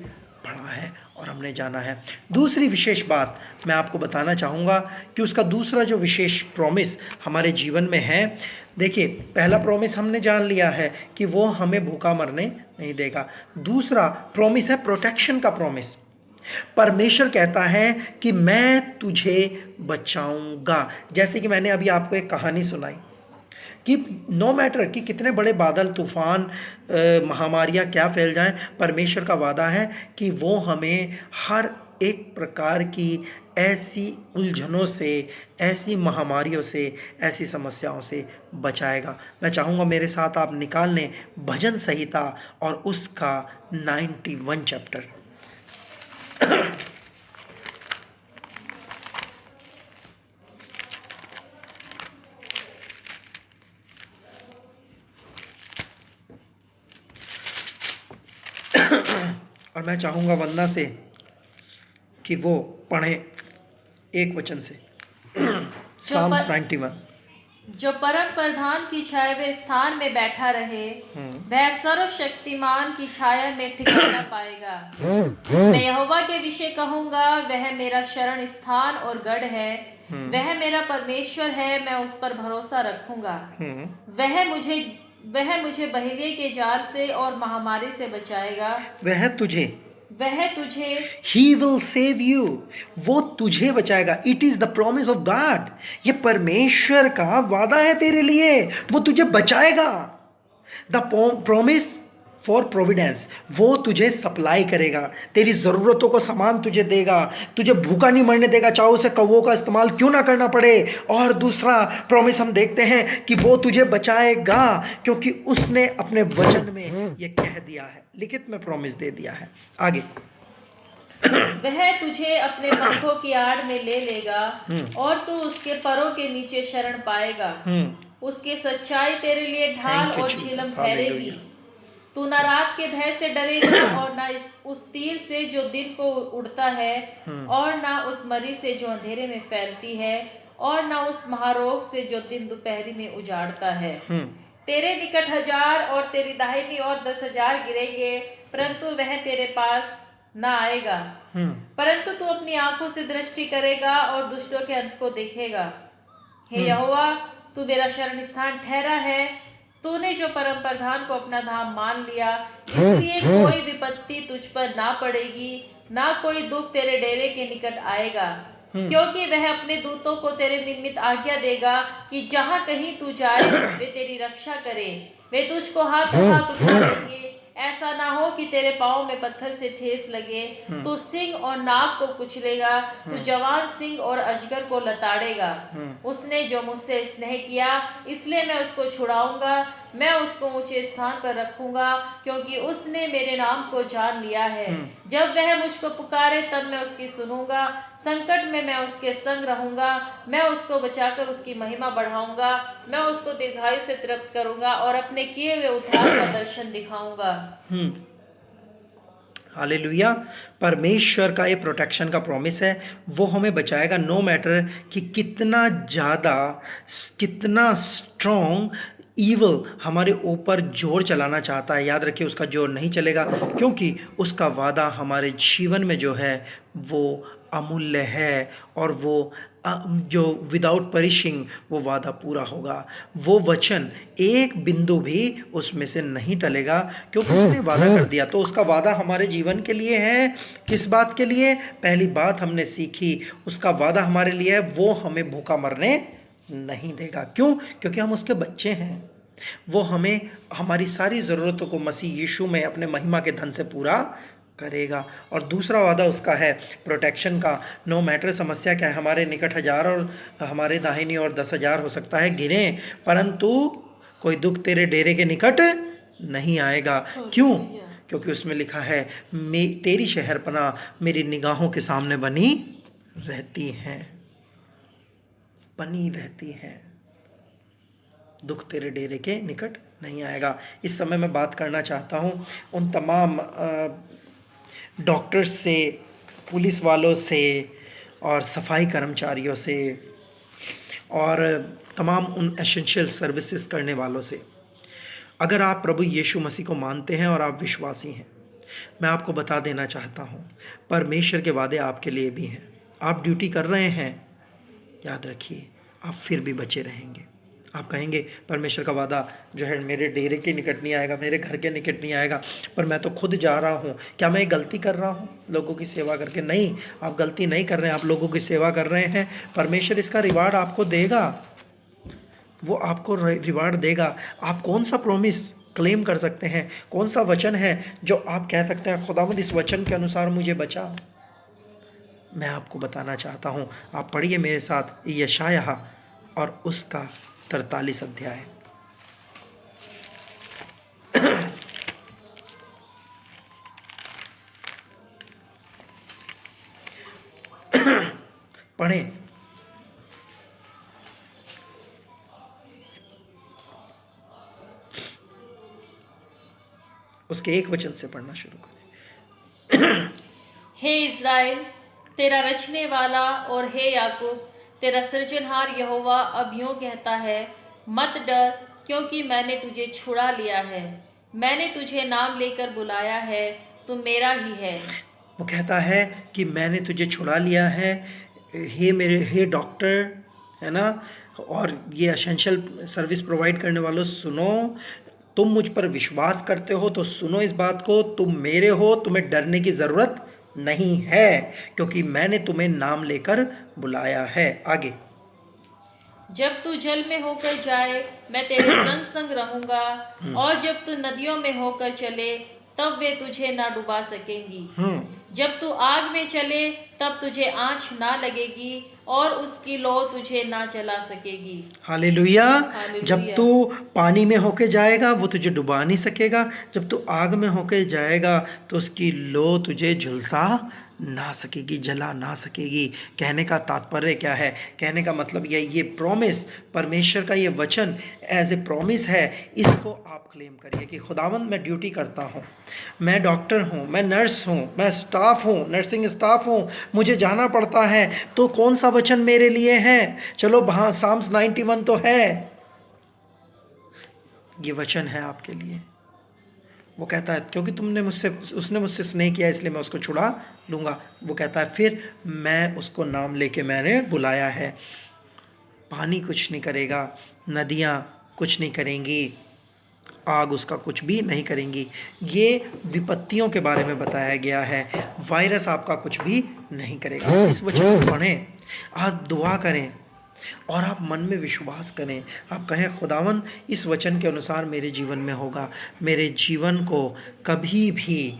Speaker 2: पढ़ा है और हमने जाना है। दूसरी विशेष बात मैं आपको बताना चाहूँगा कि उसका दूसरा जो विशेष प्रॉमिस हमारे जीवन में है। देखिए, पहला प्रॉमिस हमने जान लिया है कि वो हमें भूखा मरने नहीं देगा। दूसरा प्रॉमिस है प्रोटेक्शन का प्रॉमिस। परमेश्वर कहता है कि मैं तुझे बचाऊंगा। जैसे कि मैंने अभी आपको एक कहानी सुनाई कि नो मैटर कि कितने बड़े बादल, तूफान, महामारियां क्या फैल जाएं, परमेश्वर का वादा है कि वो हमें हर एक प्रकार की ऐसी उलझनों से, ऐसी महामारियों से, ऐसी समस्याओं से बचाएगा। मैं चाहूँगा मेरे साथ आप निकाल लें भजन संहिता और उसका 91 चैप्टर। और मैं चाहूँगा वंदना से कि वो पढ़े एक वचन से साम्स 91।
Speaker 1: जो परम प्रधान की छाया में स्थान में बैठा रहे, वह सर्वशक्तिमान की छाया में ठिकाना पाएगा। मैं यहोवा के विषय कहूंगा, वह मेरा शरण स्थान और गढ़ है, वह मेरा परमेश्वर है, मैं उस पर भरोसा रखूंगा। वह मुझे बहेलिये के जाल से और महामारी से बचाएगा। वह तुझे
Speaker 2: He will save you, वो तुझे बचाएगा। It is the promise of God, ये परमेश्वर का वादा है तेरे लिए, वो तुझे बचाएगा। The promise for providence, वो तुझे सप्लाई करेगा, तेरी ज़रूरतों को सामान तुझे देगा, तुझे भूखा नहीं मरने देगा, चाहे उसे कौवों का इस्तेमाल क्यों ना करना पड़े। और दूसरा प्रॉमिस हम देखते हैं कि वो तुझे बचाएगा, क्योंकि उसने अपने वचन में ये कह दिया है, लिखित में प्रॉमिस दे दिया है। आगे,
Speaker 1: वह तुझे अपने पंखों की आड़ में ले लेगा और तू उसके परों के नीचे शरण पाएगा। उसकी सच्चाई तेरे लिए ढाल और झिलम ठहरेगी। तू न रात के भय से डरेगा और न उस तीर से जो दिन को उड़ता है, और न उस मरी से जो अंधेरे में फैलती है, और न उस महारोग से जो दिन दोपहरी में उजाड़ता है। तेरे निकट 1000 और तेरी दाहिनी ओर 10,000 गिरेंगे, परंतु वह तेरे पास न आएगा। परंतु तू अपनी आंखों से दृष्टि करेगा और दुष्टों के अंत को देखेगा। हे यहोवा, तू मेरा शरण स्थान ठहरा है। तूने जो परम प्रधान को अपना धाम मान लिया, इसलिए कोई विपत्ति तुझ पर ना पड़ेगी, ना कोई दुख तेरे डेरे के निकट आएगा। क्योंकि वह अपने दूतों को तेरे निमित्त आज्ञा देगा कि जहाँ कहीं तू जाए वे तेरी रक्षा करे। वे तुझको हाथों हाथ उठा लेंगे, ऐसा ना हो कि तेरे पाँव में पत्थर से ठेस लगे। तू सिंह और नाग को कुचलेगा, तू जवान सिंह और अजगर को लताड़ेगा। उसने जो मुझसे स्नेह किया, इसलिए मैं उसको छुड़ाऊंगा। मैं उसको ऊंचे स्थान पर रखूंगा, क्योंकि उसने मेरे नाम को जान लिया है। जब वह मुझको पुकारे, तब मैं उसकी सुनूंगा। संकट में मैं उसके संग रहूंगा। मैं उसको बचाकर उसकी महिमा बढ़ाऊंगा। मैं उसको दीर्घायु से तृप्त करूंगा और अपने किए हुए उद्धार का दर्शन दिखाऊंगा।
Speaker 2: हालेलुया। परमेश्वर का ये प्रोटेक्शन का प्रॉमिस है, वो हमें बचाएगा। नो मैटर कि कितना ज़्यादा, कितना स्ट्रॉन्ग ईवल हमारे ऊपर जोर चलाना चाहता है, याद रखिए उसका जोर नहीं चलेगा, क्योंकि उसका वादा हमारे जीवन में जो है वो अमूल्य है, और वो जो विदाउट परिशिंग वो वादा पूरा होगा। वो वचन एक बिंदु भी उसमें से नहीं टलेगा, क्योंकि उसने वादा कर दिया। तो उसका वादा हमारे जीवन के लिए है। किस बात के लिए? पहली बात हमने सीखी, उसका वादा हमारे लिए है, वो हमें भूखा मरने नहीं देगा। क्यों? क्योंकि हम उसके बच्चे हैं। वो हमें हमारी सारी ज़रूरतों को मसीह यीशु में अपने महिमा के धन से पूरा करेगा। और दूसरा वादा उसका है प्रोटेक्शन का। नो मैटर समस्या क्या है, हमारे निकट 1000 और हमारे दाहिनी ओर 10,000 हो सकता है गिरे, परंतु कोई दुख तेरे डेरे के निकट नहीं आएगा। क्यों? क्योंकि उसमें लिखा है तेरी शहरपनाह मेरी निगाहों के सामने बनी रहती है। दुख तेरे डेरे के निकट नहीं आएगा। इस समय मैं बात करना चाहता हूँ उन तमाम डॉक्टर्स से, पुलिस वालों से, और सफाई कर्मचारियों से, और तमाम उन एसेंशियल सर्विसेज करने वालों से। अगर आप प्रभु यीशु मसीह को मानते हैं और आप विश्वासी हैं, मैं आपको बता देना चाहता हूँ परमेश्वर के वादे आपके लिए भी हैं। आप ड्यूटी कर रहे हैं, याद रखिए आप फिर भी बचे रहेंगे। आप कहेंगे परमेश्वर का वादा जो है मेरे डेरे के निकट नहीं आएगा, मेरे घर के निकट नहीं आएगा, पर मैं तो खुद जा रहा हूँ, क्या मैं गलती कर रहा हूँ लोगों की सेवा करके? नहीं, आप गलती नहीं कर रहे हैं, आप लोगों की सेवा कर रहे हैं। परमेश्वर इसका रिवार्ड आपको देगा। वो आपको रिवार्ड देगा। आप कौन सा प्रॉमिस क्लेम कर सकते हैं? कौन सा वचन है जो आप कह सकते हैं खुदावंद इस वचन के अनुसार मुझे बचा? मैं आपको बताना चाहता हूं, आप पढ़िए मेरे साथ यशायाह और उसका 43 अध्याय। पढ़ें। उसके एक वचन से पढ़ना शुरू करें।
Speaker 1: हे इज़राइल, तेरा रचने वाला, और हे याकूब, तेरा सृजनहार यहोवा अब यूं कहता है, मत डर, क्योंकि मैंने तुझे छुड़ा लिया है, मैंने तुझे नाम लेकर बुलाया है, तू मेरा ही है।
Speaker 2: वो कहता है कि मैंने तुझे छुड़ा लिया है। हे डॉक्टर, है ना, और ये एसेंशियल सर्विस प्रोवाइड करने वालों, सुनो, तुम मुझ पर विश्वास करते हो तो सुनो इस बात को, तुम मेरे हो, तुम्हें डरने की जरूरत नहीं है, क्योंकि मैंने तुम्हें नाम लेकर बुलाया है। आगे,
Speaker 1: जब तू जल में होकर जाए, मैं तेरे संग संग रहूंगा, और जब तू नदियों में होकर चले, तब वे तुझे ना डुबा सकेंगी। जब तू आग में चले, तब तुझे आंच ना लगेगी, और उसकी लौ तुझे ना जला सकेगी।
Speaker 2: हालेलुया।
Speaker 1: हालेलुया।
Speaker 2: जब तू पानी में होके जाएगा वो तुझे डुबा नहीं सकेगा, जब तू आग में होके जाएगा तो उसकी लौ तुझे झुलसा ना सकेगी, जला ना सकेगी। कहने का तात्पर्य क्या है? कहने का मतलब ये प्रॉमिस, परमेश्वर का ये वचन एज ए प्रॉमिस है, इसको आप क्लेम करिए कि खुदावंद मैं ड्यूटी करता हूँ, मैं डॉक्टर हूँ, मैं नर्स हूँ, मैं स्टाफ हूँ, नर्सिंग स्टाफ हूँ, मुझे जाना पड़ता है, तो कौन सा वचन मेरे लिए है? चलो हाँ, साम्स 91 तो है, ये वचन है आपके लिए। वो कहता है क्योंकि उसने मुझसे स्नेह किया इसलिए मैं उसको छुड़ा लूँगा। वो कहता है फिर मैं उसको नाम लेके मैंने बुलाया है। पानी कुछ नहीं करेगा, नदियाँ कुछ नहीं करेंगी, आग उसका कुछ भी नहीं करेंगी। ये विपत्तियों के बारे में बताया गया है। वायरस आपका कुछ भी नहीं करेगा। इस वचन को पढ़ें, आप दुआ करें और आप मन में विश्वास करें। आप कहें खुदावन इस वचन के अनुसार मेरे जीवन में होगा, मेरे जीवन को कभी भी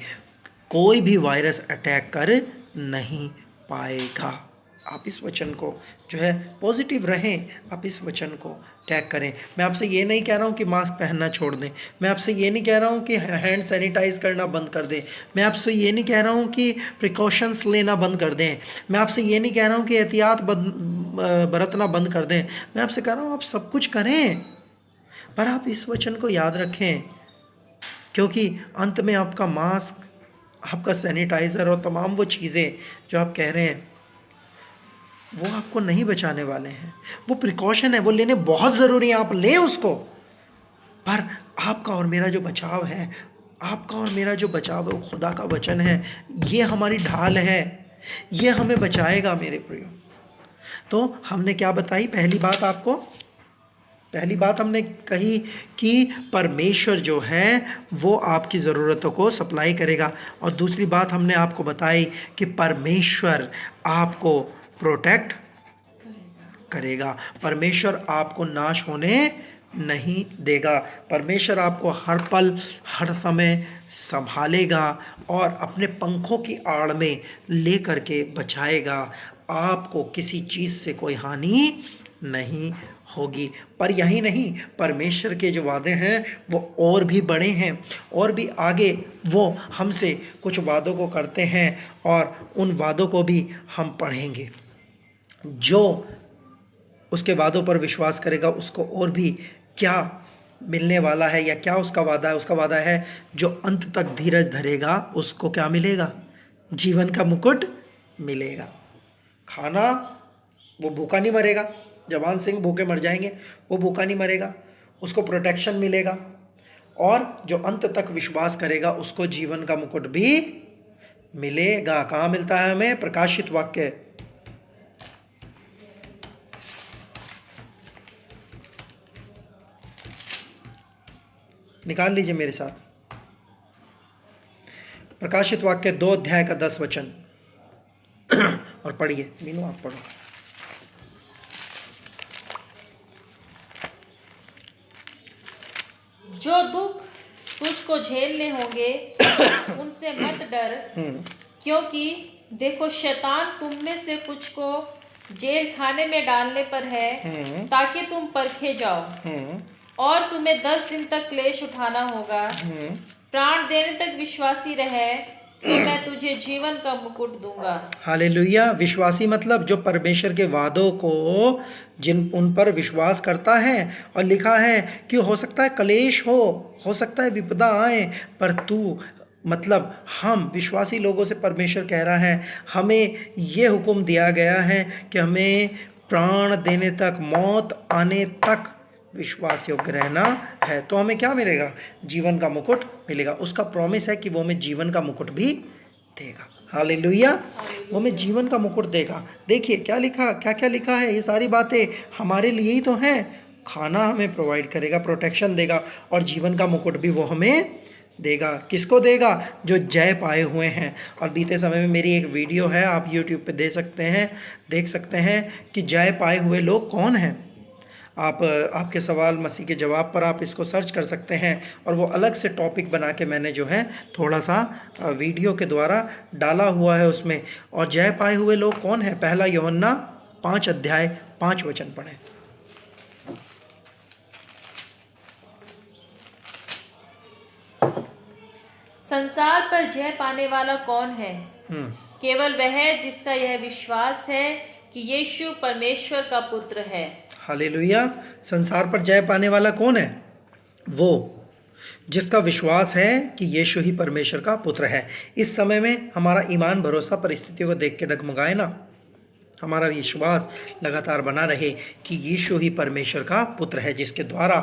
Speaker 2: कोई भी वायरस अटैक कर नहीं पाएगा। आप इस वचन को जो है पॉजिटिव रहें, आप इस वचन को टैग करें। मैं आपसे ये नहीं कह रहा हूँ कि मास्क पहनना छोड़ दें, मैं आपसे ये नहीं कह रहा हूँ कि हैंड सैनिटाइज करना बंद कर दें, मैं आपसे ये नहीं कह रहा हूँ कि प्रिकॉशंस लेना बंद कर दें, मैं आपसे ये नहीं कह रहा हूँ कि एहतियात बरतना बंद कर दें। मैं आपसे कह रहा हूँ आप सब कुछ करें, पर आप इस वचन को याद रखें, क्योंकि अंत में आपका मास्क, आपका सैनिटाइज़र और तमाम वो चीज़ें जो आप कह रहे हैं वो आपको नहीं बचाने वाले हैं। वो प्रिकॉशन है, वो लेने बहुत ज़रूरी है, आप लें उसको, पर आपका और मेरा जो बचाव है, आपका और मेरा जो बचाव है वो खुदा का वचन है। ये हमारी ढाल है, ये हमें बचाएगा मेरे प्रियो। तो हमने क्या बताई? पहली बात हमने कही कि परमेश्वर जो है वो आपकी ज़रूरतों को सप्लाई करेगा, और दूसरी बात हमने आपको बताई कि परमेश्वर आपको प्रोटेक्ट करेगा, परमेश्वर आपको नाश होने नहीं देगा, परमेश्वर आपको हर पल हर समय संभालेगा और अपने पंखों की आड़ में ले करके बचाएगा। आपको किसी चीज़ से कोई हानि नहीं होगी। पर यही नहीं, परमेश्वर के जो वादे हैं वो और भी बड़े हैं, और भी आगे वो हमसे कुछ वादों को करते हैं, और उन वादों को भी हम पढ़ेंगे। जो उसके वादों पर विश्वास करेगा उसको और भी क्या मिलने वाला है, या क्या उसका वादा है? उसका वादा है जो अंत तक धीरज धरेगा उसको क्या मिलेगा? जीवन का मुकुट मिलेगा। खाना, वो भूखा नहीं मरेगा, जवान सिंह भूखे मर जाएंगे, वो भूखा नहीं मरेगा, उसको प्रोटेक्शन मिलेगा, और जो अंत तक विश्वास करेगा उसको जीवन का मुकुट भी मिलेगा। कहाँ मिलता है हमें? प्रकाशित वाक्य निकाल लीजिए मेरे साथ, प्रकाशित वाक्य 2 अध्याय का 10 वचन और पढ़िए। मीनू आप पढ़ो।
Speaker 1: जो दुख तुझको झेलने होंगे उनसे मत डर, क्योंकि देखो शैतान तुम में से कुछ को जेल खाने में डालने पर है, ताकि तुम परखे जाओ, और तुम्हें 10 दिन तक क्लेश उठाना होगा। प्राण देने तक विश्वासी रहे तो मैं तुझे जीवन का मुकुट दूंगा।
Speaker 2: हालेलुया। विश्वासी मतलब जो परमेश्वर के वादों को उन पर विश्वास करता है। और लिखा है कि हो सकता है क्लेश हो सकता है विपदा आए, पर तू मतलब हम विश्वासी लोगों से परमेश्वर कह रहा है, हमें ये हुक्म दिया गया है कि हमें प्राण देने तक, मौत आने तक विश्वास योग्य रहना है। तो हमें क्या मिलेगा? जीवन का मुकुट मिलेगा। उसका प्रॉमिस है कि वो हमें जीवन का मुकुट भी देगा। हालेलुया। वो हमें जीवन का मुकुट देगा। देखिए क्या लिखा, क्या क्या लिखा है। ये सारी बातें हमारे लिए ही तो हैं। खाना हमें प्रोवाइड करेगा, प्रोटेक्शन देगा, और जीवन का मुकुट भी वो हमें देगा। किसको देगा? जो जय पाए हुए हैं। और बीते समय में मेरी एक वीडियो है, आप YouTube पे देख सकते हैं कि जय पाए हुए लोग कौन हैं। आपके सवाल मसीह के जवाब पर आप इसको सर्च कर सकते हैं, और वो अलग से टॉपिक बना के मैंने जो है थोड़ा सा वीडियो के द्वारा डाला हुआ है उसमें। और जय पाए हुए लोग कौन है? पहला यूहन्ना 5 अध्याय 5 वचन पढ़ें।
Speaker 1: संसार पर जय पाने वाला कौन है? केवल वह जिसका यह विश्वास है कि यीशु परमेश्वर का पुत्र है। हालेलुया।
Speaker 2: संसार पर जय पाने वाला कौन है? वो जिसका विश्वास है कि यीशु ही परमेश्वर का पुत्र है। इस समय में हमारा ईमान भरोसा परिस्थितियों को देख के डगमगाए ना, हमारा विश्वास लगातार बना रहे कि यीशु ही परमेश्वर का पुत्र है, जिसके द्वारा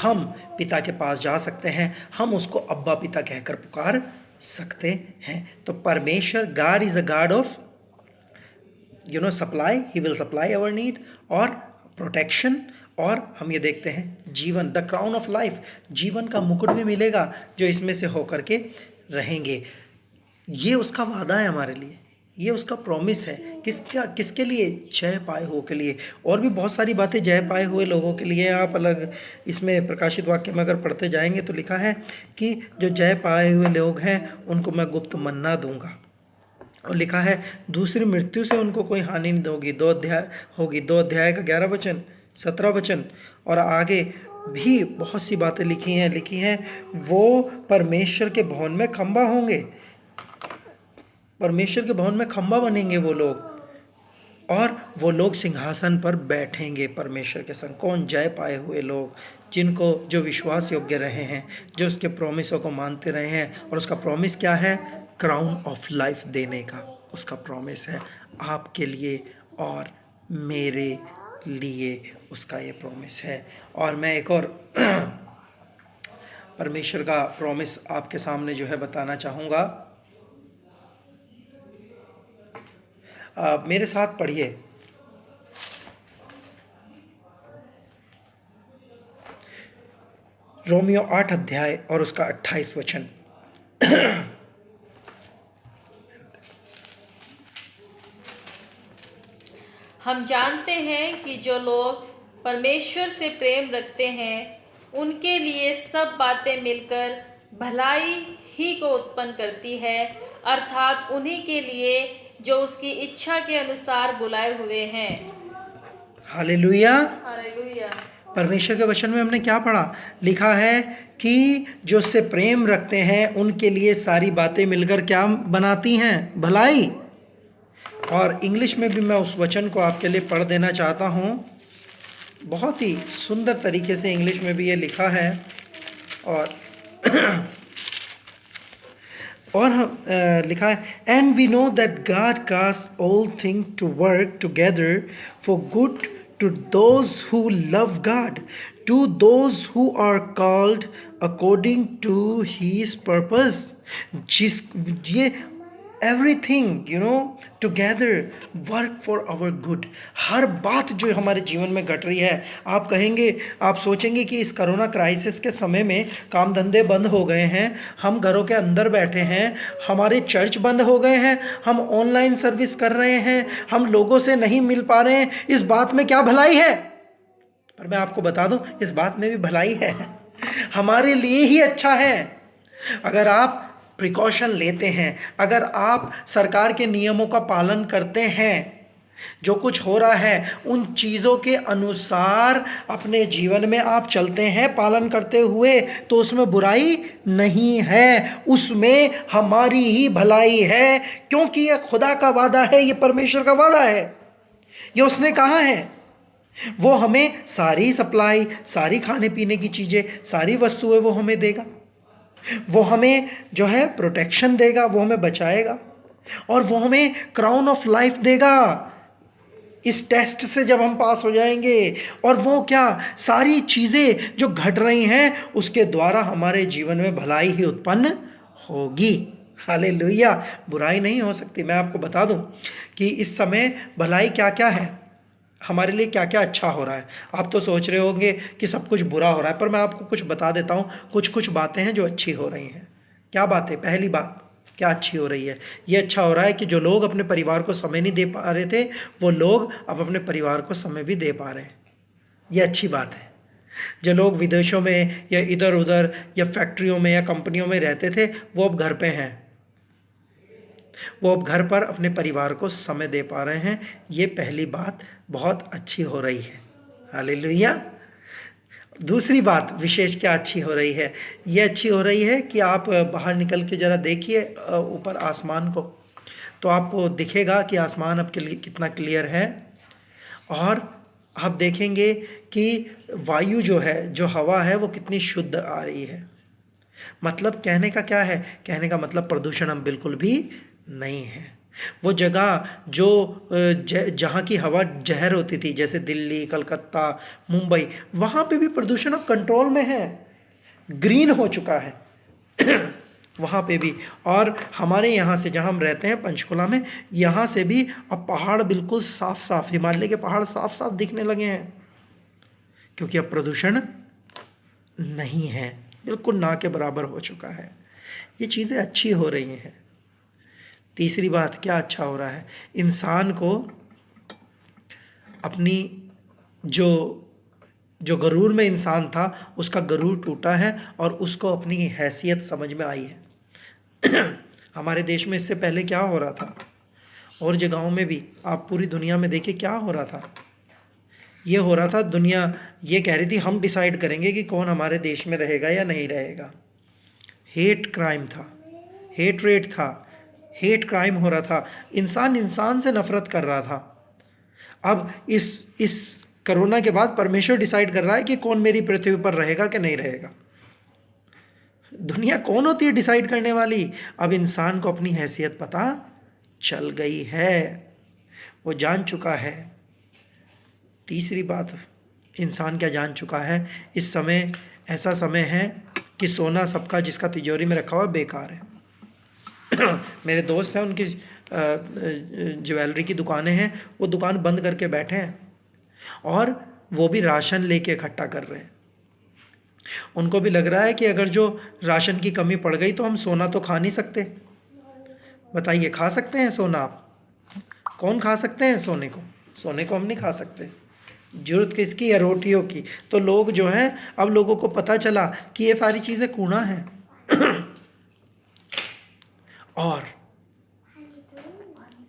Speaker 2: हम पिता के पास जा सकते हैं, हम उसको अब्बा पिता कहकर पुकार सकते हैं। तो परमेश्वर, God is a God of supply, he will supply our need, और प्रोटेक्शन, और हम ये देखते हैं जीवन, द क्राउन ऑफ लाइफ, जीवन का मुकुट भी मिलेगा जो इसमें से होकर के रहेंगे। ये उसका वादा है हमारे लिए, ये उसका प्रॉमिस है। किसके लिए? जय पाए हुए के लिए। और भी बहुत सारी बातें जय पाए हुए लोगों के लिए आप अलग इसमें प्रकाशित वाक्य में अगर पढ़ते जाएंगे तो लिखा है कि जो जय पाए हुए लोग हैं उनको मैं गुप्त मन्ना दूंगा। और लिखा है दूसरी मृत्यु से उनको कोई हानि नहीं होगी। 2 अध्याय का 11 वचन, 17 वचन, और आगे भी बहुत सी बातें लिखी हैं। वो परमेश्वर के भवन में खंबा होंगे, परमेश्वर के भवन में खंबा बनेंगे वो लोग, और वो लोग सिंहासन पर बैठेंगे परमेश्वर के संग। कौन? जय पाए हुए लोग, जो विश्वास योग्य रहे हैं, जो उसके प्रॉमिसों को मानते रहे हैं। और उसका प्रॉमिस क्या है? क्राउन ऑफ लाइफ देने का उसका प्रॉमिस है आपके लिए और मेरे लिए, उसका ये प्रॉमिस है। और मैं एक और परमेश्वर का प्रॉमिस आपके सामने जो है बताना चाहूँगा। मेरे साथ पढ़िए, रोमियो 8 अध्याय और उसका 28 वचन।
Speaker 1: हम जानते हैं कि जो लोग परमेश्वर से प्रेम रखते हैं उनके लिए सब बातें मिलकर भलाई ही को उत्पन्न करती है, अर्थात उन्हीं के लिए जो उसकी इच्छा के अनुसार बुलाए हुए हैं।
Speaker 2: हालेलुया।
Speaker 1: हालेलुया।
Speaker 2: परमेश्वर के वचन में हमने क्या पढ़ा? लिखा है कि जो उससे प्रेम रखते हैं उनके लिए सारी बातें मिलकर क्या बनाती हैं? भलाई। और इंग्लिश में भी मैं उस वचन को आपके लिए पढ़ देना चाहता हूँ। बहुत ही सुंदर तरीके से इंग्लिश में भी ये लिखा है। और लिखा है, and we know that God cast all thing to work together for good to those who love God, to those who are called according to his purpose. ये everything together work for our good. हर बात जो हमारे जीवन में घट रही है, आप कहेंगे, आप सोचेंगे कि इस कोरोना क्राइसिस के समय में काम धंधे बंद हो गए हैं, हम घरों के अंदर बैठे हैं, हमारे चर्च बंद हो गए हैं, हम ऑनलाइन सर्विस कर रहे हैं, हम लोगों से नहीं मिल पा रहे हैं। इस बात में क्या भलाई है? पर मैं आपको बता दूं, इस बात में भी भलाई है। हमारे लिए ही अच्छा है। अगर आप प्रिकॉशन लेते हैं, अगर आप सरकार के नियमों का पालन करते हैं, जो कुछ हो रहा है उन चीज़ों के अनुसार अपने जीवन में आप चलते हैं पालन करते हुए, तो उसमें बुराई नहीं है, उसमें हमारी ही भलाई है, क्योंकि यह खुदा का वादा है, यह परमेश्वर का वादा है, ये उसने कहा है। वो हमें सारी सप्लाई, सारी खाने पीने की चीज़ें, सारी वस्तुएं वो हमें देगा, वो हमें जो है प्रोटेक्शन देगा, वो हमें बचाएगा, और वो हमें क्राउन ऑफ लाइफ देगा इस टेस्ट से जब हम पास हो जाएंगे। और वो क्या, सारी चीज़ें जो घट रही हैं उसके द्वारा हमारे जीवन में भलाई ही उत्पन्न होगी। हालेलुया, बुराई नहीं हो सकती। मैं आपको बता दूं कि इस समय भलाई क्या क्या है, हमारे लिए क्या क्या अच्छा हो रहा है। आप तो सोच रहे होंगे कि सब कुछ बुरा हो रहा है, पर मैं आपको कुछ बता देता हूँ, कुछ कुछ बातें हैं जो अच्छी हो रही हैं। क्या बातें? पहली बात क्या अच्छी हो रही है? ये अच्छा हो रहा है कि जो लोग अपने परिवार को समय नहीं दे पा रहे थे, वो लोग अब अपने परिवार को समय भी दे पा रहे हैं। ये अच्छी बात है। जो लोग विदेशों में या इधर उधर या फैक्ट्रियों में या कंपनियों में रहते थे, वो अब घर पे हैं, वो अब घर पर अपने परिवार को समय दे पा रहे हैं। ये पहली बात बहुत अच्छी हो रही है। हालेलुया। दूसरी बात विशेष क्या अच्छी हो रही है? ये अच्छी हो रही है कि आप बाहर निकल के ज़रा देखिए ऊपर आसमान को, तो आपको दिखेगा कि आसमान आपके लिए कितना क्लियर है। और आप देखेंगे कि वायु जो है, जो हवा है, वो कितनी शुद्ध आ रही है। मतलब कहने का क्या है? कहने का मतलब प्रदूषण अब बिल्कुल भी नहीं है। वो जगह जो जहाँ की हवा जहर होती थी, जैसे दिल्ली, कलकत्ता, मुंबई, वहाँ पे भी प्रदूषण अब कंट्रोल में है, ग्रीन हो चुका है वहाँ पे भी। और हमारे यहाँ से, जहाँ हम रहते हैं पंचकुला में, यहाँ से भी अब पहाड़ बिल्कुल साफ साफ, हिमालय के पहाड़ साफ साफ दिखने लगे हैं, क्योंकि अब प्रदूषण नहीं है, बिल्कुल ना के बराबर हो चुका है। ये चीज़ें अच्छी हो रही हैं। तीसरी बात क्या अच्छा हो रहा है? इंसान को अपनी जो जो गरूर में इंसान था, उसका गरूर टूटा है और उसको अपनी हैसियत समझ में आई है हमारे देश में इससे पहले क्या हो रहा था, और जगहों में भी, आप पूरी दुनिया में देखिए क्या हो रहा था। ये हो रहा था, दुनिया ये कह रही थी हम डिसाइड करेंगे कि कौन हमारे देश में रहेगा या नहीं रहेगा। हेट क्राइम था, हेट रेट था, हेट क्राइम हो रहा था, इंसान इंसान से नफरत कर रहा था। अब इस कोरोना के बाद परमेश्वर डिसाइड कर रहा है कि कौन मेरी पृथ्वी पर रहेगा कि नहीं रहेगा। दुनिया कौन होती है डिसाइड करने वाली? अब इंसान को अपनी हैसियत पता चल गई है, वो जान चुका है। तीसरी बात, इंसान क्या जान चुका है? इस समय ऐसा समय है कि सोना सबका जिसका तिजोरी में रखा हुआ बेकार है मेरे दोस्त हैं, उनकी ज्वेलरी की दुकानें हैं, वो दुकान बंद करके बैठे हैं और वो भी राशन लेके इकट्ठा कर रहे हैं। उनको भी लग रहा है कि अगर जो राशन की कमी पड़ गई तो हम सोना तो खा नहीं सकते। बताइए, खा सकते हैं सोना आप? कौन खा सकते हैं सोने को? सोने को हम नहीं खा सकते। जरूरत किसकी है? रोटियों की। तो लोग जो हैं, अब लोगों को पता चला कि ये सारी चीज़ें कूड़ा है और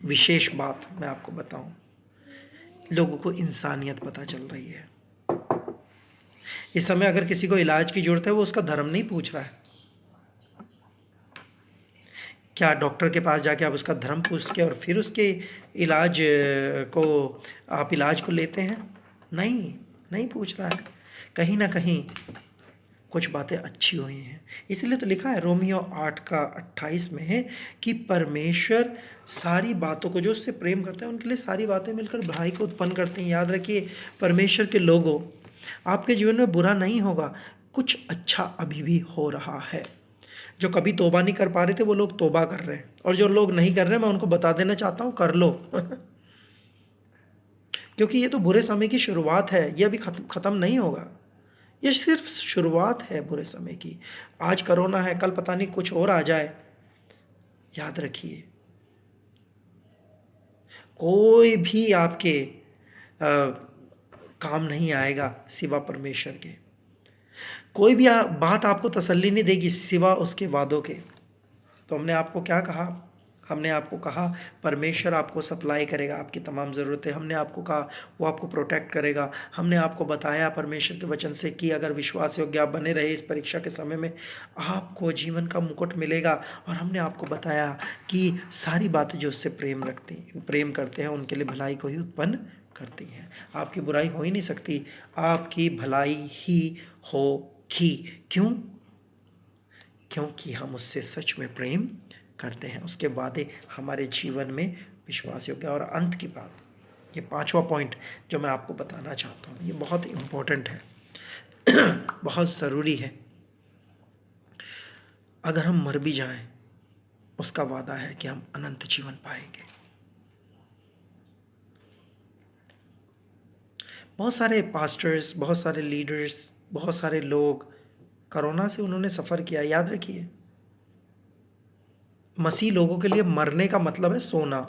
Speaker 2: विशेष बात मैं आपको बताऊं, लोगों को इंसानियत पता चल रही है। इस समय अगर किसी को इलाज की जरूरत है, वो उसका धर्म नहीं पूछ रहा है। क्या डॉक्टर के पास जाके आप उसका धर्म पूछ के और फिर उसके इलाज आप इलाज को लेते हैं? नहीं, नहीं पूछ रहा है। कहीं ना कहीं कुछ बातें अच्छी हुई हैं। इसलिए तो लिखा है रोमियो 8:28 में है कि परमेश्वर सारी बातों को, जो उससे प्रेम करते हैं उनके लिए सारी बातें मिलकर भलाई को उत्पन्न करते हैं। याद रखिए, परमेश्वर के लोगों, आपके जीवन में बुरा नहीं होगा, कुछ अच्छा अभी भी हो रहा है। जो कभी तौबा नहीं कर पा रहे थे, वो लोग तौबा कर रहे हैं, और जो लोग नहीं कर रहे, मैं उनको बता देना चाहता हूँ, कर लो क्योंकि ये तो बुरे समय की शुरुआत है, ये अभी खत्म नहीं होगा। ये सिर्फ शुरुआत है बुरे समय की। आज कोरोना है, कल पता नहीं कुछ और आ जाए। याद रखिए, कोई भी आपके काम नहीं आएगा सिवा परमेश्वर के। कोई भी बात आपको तसल्ली नहीं देगी सिवा उसके वादों के। तो हमने आपको क्या कहा? हमने आपको कहा परमेश्वर आपको सप्लाई करेगा आपकी तमाम ज़रूरतें। हमने आपको कहा वो आपको प्रोटेक्ट करेगा। हमने आपको बताया परमेश्वर के वचन से कि अगर विश्वास योग्य आप बने रहे इस परीक्षा के समय में आपको जीवन का मुकुट मिलेगा। और हमने आपको बताया कि सारी बातें जो उससे प्रेम करते हैं उनके लिए भलाई को ही उत्पन्न करती हैं। आपकी बुराई हो ही नहीं सकती, आपकी भलाई ही होगी। क्यों? क्योंकि हम उससे सच में प्रेम करते हैं। उसके वादे हमारे जीवन में विश्वास योग्य। और अंत की बात, ये 5वां पॉइंट जो मैं आपको बताना चाहता हूँ, ये बहुत इम्पोर्टेंट है, बहुत ज़रूरी है। अगर हम मर भी जाएं, उसका वादा है कि हम अनंत जीवन पाएंगे। बहुत सारे पास्टर्स, बहुत सारे लीडर्स, बहुत सारे लोग कोरोना से उन्होंने सफ़र किया। याद रखिए, मसीह लोगों के लिए मरने का मतलब है सोना,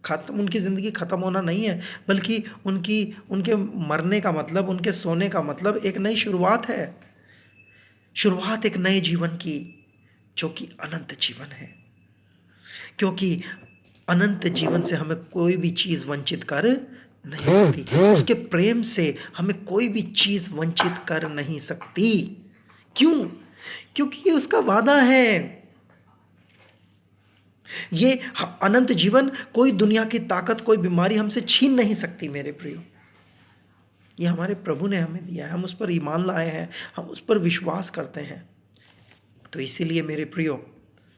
Speaker 2: खत्म, उनकी ज़िंदगी ख़त्म होना नहीं है, बल्कि उनके मरने का मतलब, उनके सोने का मतलब एक नई शुरुआत है। शुरुआत एक नए जीवन की, जो कि अनंत जीवन है। क्योंकि अनंत जीवन से हमें कोई भी चीज़ वंचित कर नहीं सकती। उसके प्रेम से हमें कोई भी चीज़ वंचित कर नहीं सकती। क्यों? क्योंकि ये उसका वादा है। ये अनंत जीवन कोई दुनिया की ताकत, कोई बीमारी हमसे छीन नहीं सकती मेरे प्रियो। ये हमारे प्रभु ने हमें दिया है, हम उस पर ईमान लाए हैं, हम उस पर विश्वास करते हैं। तो इसीलिए मेरे प्रियो,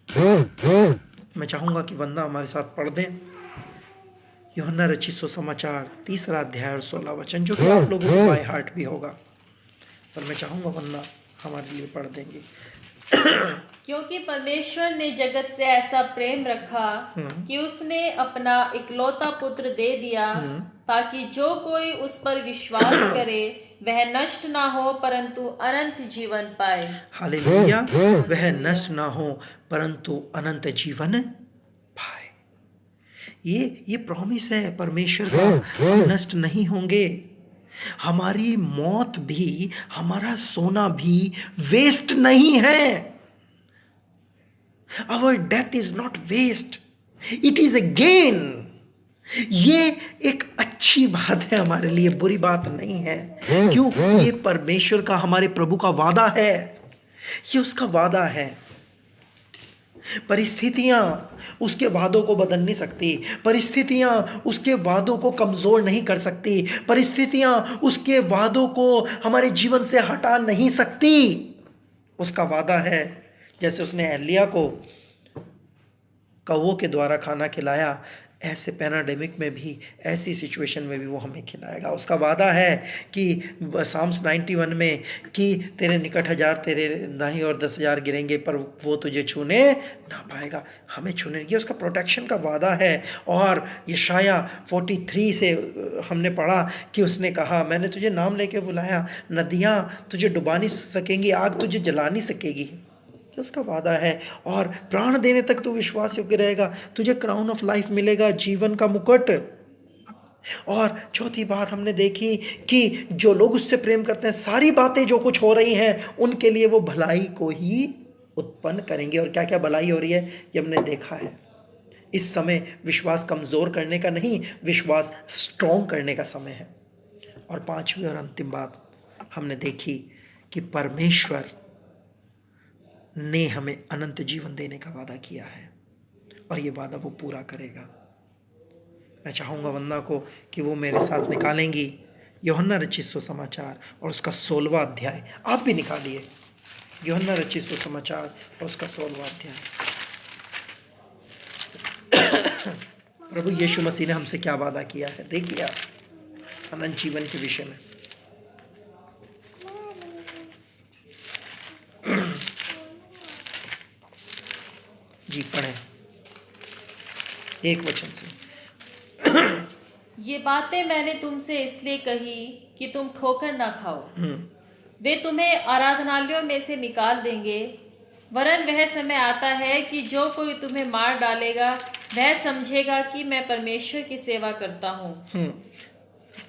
Speaker 2: मैं चाहूंगा कि वंदा हमारे साथ पढ़ दें यूहन्ना रचित सुसमाचार 3 अध्याय और 16 वचन, जो कि आप लोगों को बाय हार्ट भी होगा, पर मैं चाहूंगा वंदा हमारे लिए पढ़ देंगे।
Speaker 1: क्योंकि परमेश्वर ने जगत से ऐसा प्रेम रखा कि उसने अपना इकलौता पुत्र दे दिया, ताकि जो कोई उस पर विश्वास करे वह नष्ट ना हो परंतु अनंत जीवन पाए।
Speaker 2: हालेलुया। वह नष्ट ना हो परंतु अनंत जीवन पाए। ये प्रॉमिस है परमेश्वर का, हम नष्ट नहीं होंगे। हमारी मौत भी, हमारा सोना भी वेस्ट नहीं है। Our death is not waste, it is a gain. ये एक अच्छी बात है हमारे लिए, बुरी बात नहीं है। क्यों? ये परमेश्वर का, हमारे प्रभु का वादा है, ये उसका वादा है। परिस्थितियां उसके वादों को बदल नहीं सकती, परिस्थितियां उसके वादों को कमजोर नहीं कर सकती, परिस्थितियां उसके वादों को हमारे जीवन से हटा नहीं सकती। उसका वादा है, जैसे उसने एलिया को कौवों के द्वारा खाना खिलाया, ऐसे पैनाडेमिक में भी, ऐसी सिचुएशन में भी वो हमें खिलाएगा। उसका वादा है कि साम्स 91 में कि तेरे निकट 1000 तेरे दाहिनी और 10,000 गिरेंगे पर वो तुझे छूने ना पाएगा। हमें छूने, ये उसका प्रोटेक्शन का वादा है। और यशाया 43 से हमने पढ़ा कि उसने कहा, मैंने तुझे नाम लेके बुलाया, नदियाँ तुझे डुबा नहीं सकेंगी, आग तुझे जला नहीं सकेगी। उसका वादा है। और प्राण देने तक तू विश्वास योग्य रहेगा, तुझे क्राउन ऑफ लाइफ मिलेगा, जीवन का मुकुट। और चौथी बात हमने देखी कि जो लोग उससे प्रेम करते हैं, सारी बातें जो कुछ हो रही हैं उनके लिए वो भलाई को ही उत्पन्न करेंगे। और क्या क्या भलाई हो रही है ये हमने देखा है। इस समय विश्वास कमजोर करने का नहीं, विश्वास स्ट्रॉन्ग करने का समय है। और 5वीं और अंतिम बात हमने देखी कि परमेश्वर ने हमें अनंत जीवन देने का वादा किया है और ये वादा वो पूरा करेगा। मैं चाहूँगा वंदा को कि वो मेरे साथ निकालेंगी यूहन्ना रचित सुसमाचार और उसका 16वां अध्याय। आप भी निकालिए यूहन्ना रचित सुसमाचार और उसका 16वां अध्याय। प्रभु यीशु मसीह ने हमसे क्या वादा किया है, देखिए आप अनंत जीवन के विषय में। जी पढ़ें एक वचन से।
Speaker 1: ये बातें मैंने तुमसे इसलिए कही कि तुम ठोकर ना खाओ। वे तुम्हें आराधनालयों में से निकाल देंगे, वरन वह समय आता है कि जो कोई तुम्हें मार डालेगा वह समझेगा कि मैं परमेश्वर की सेवा करता हूँ।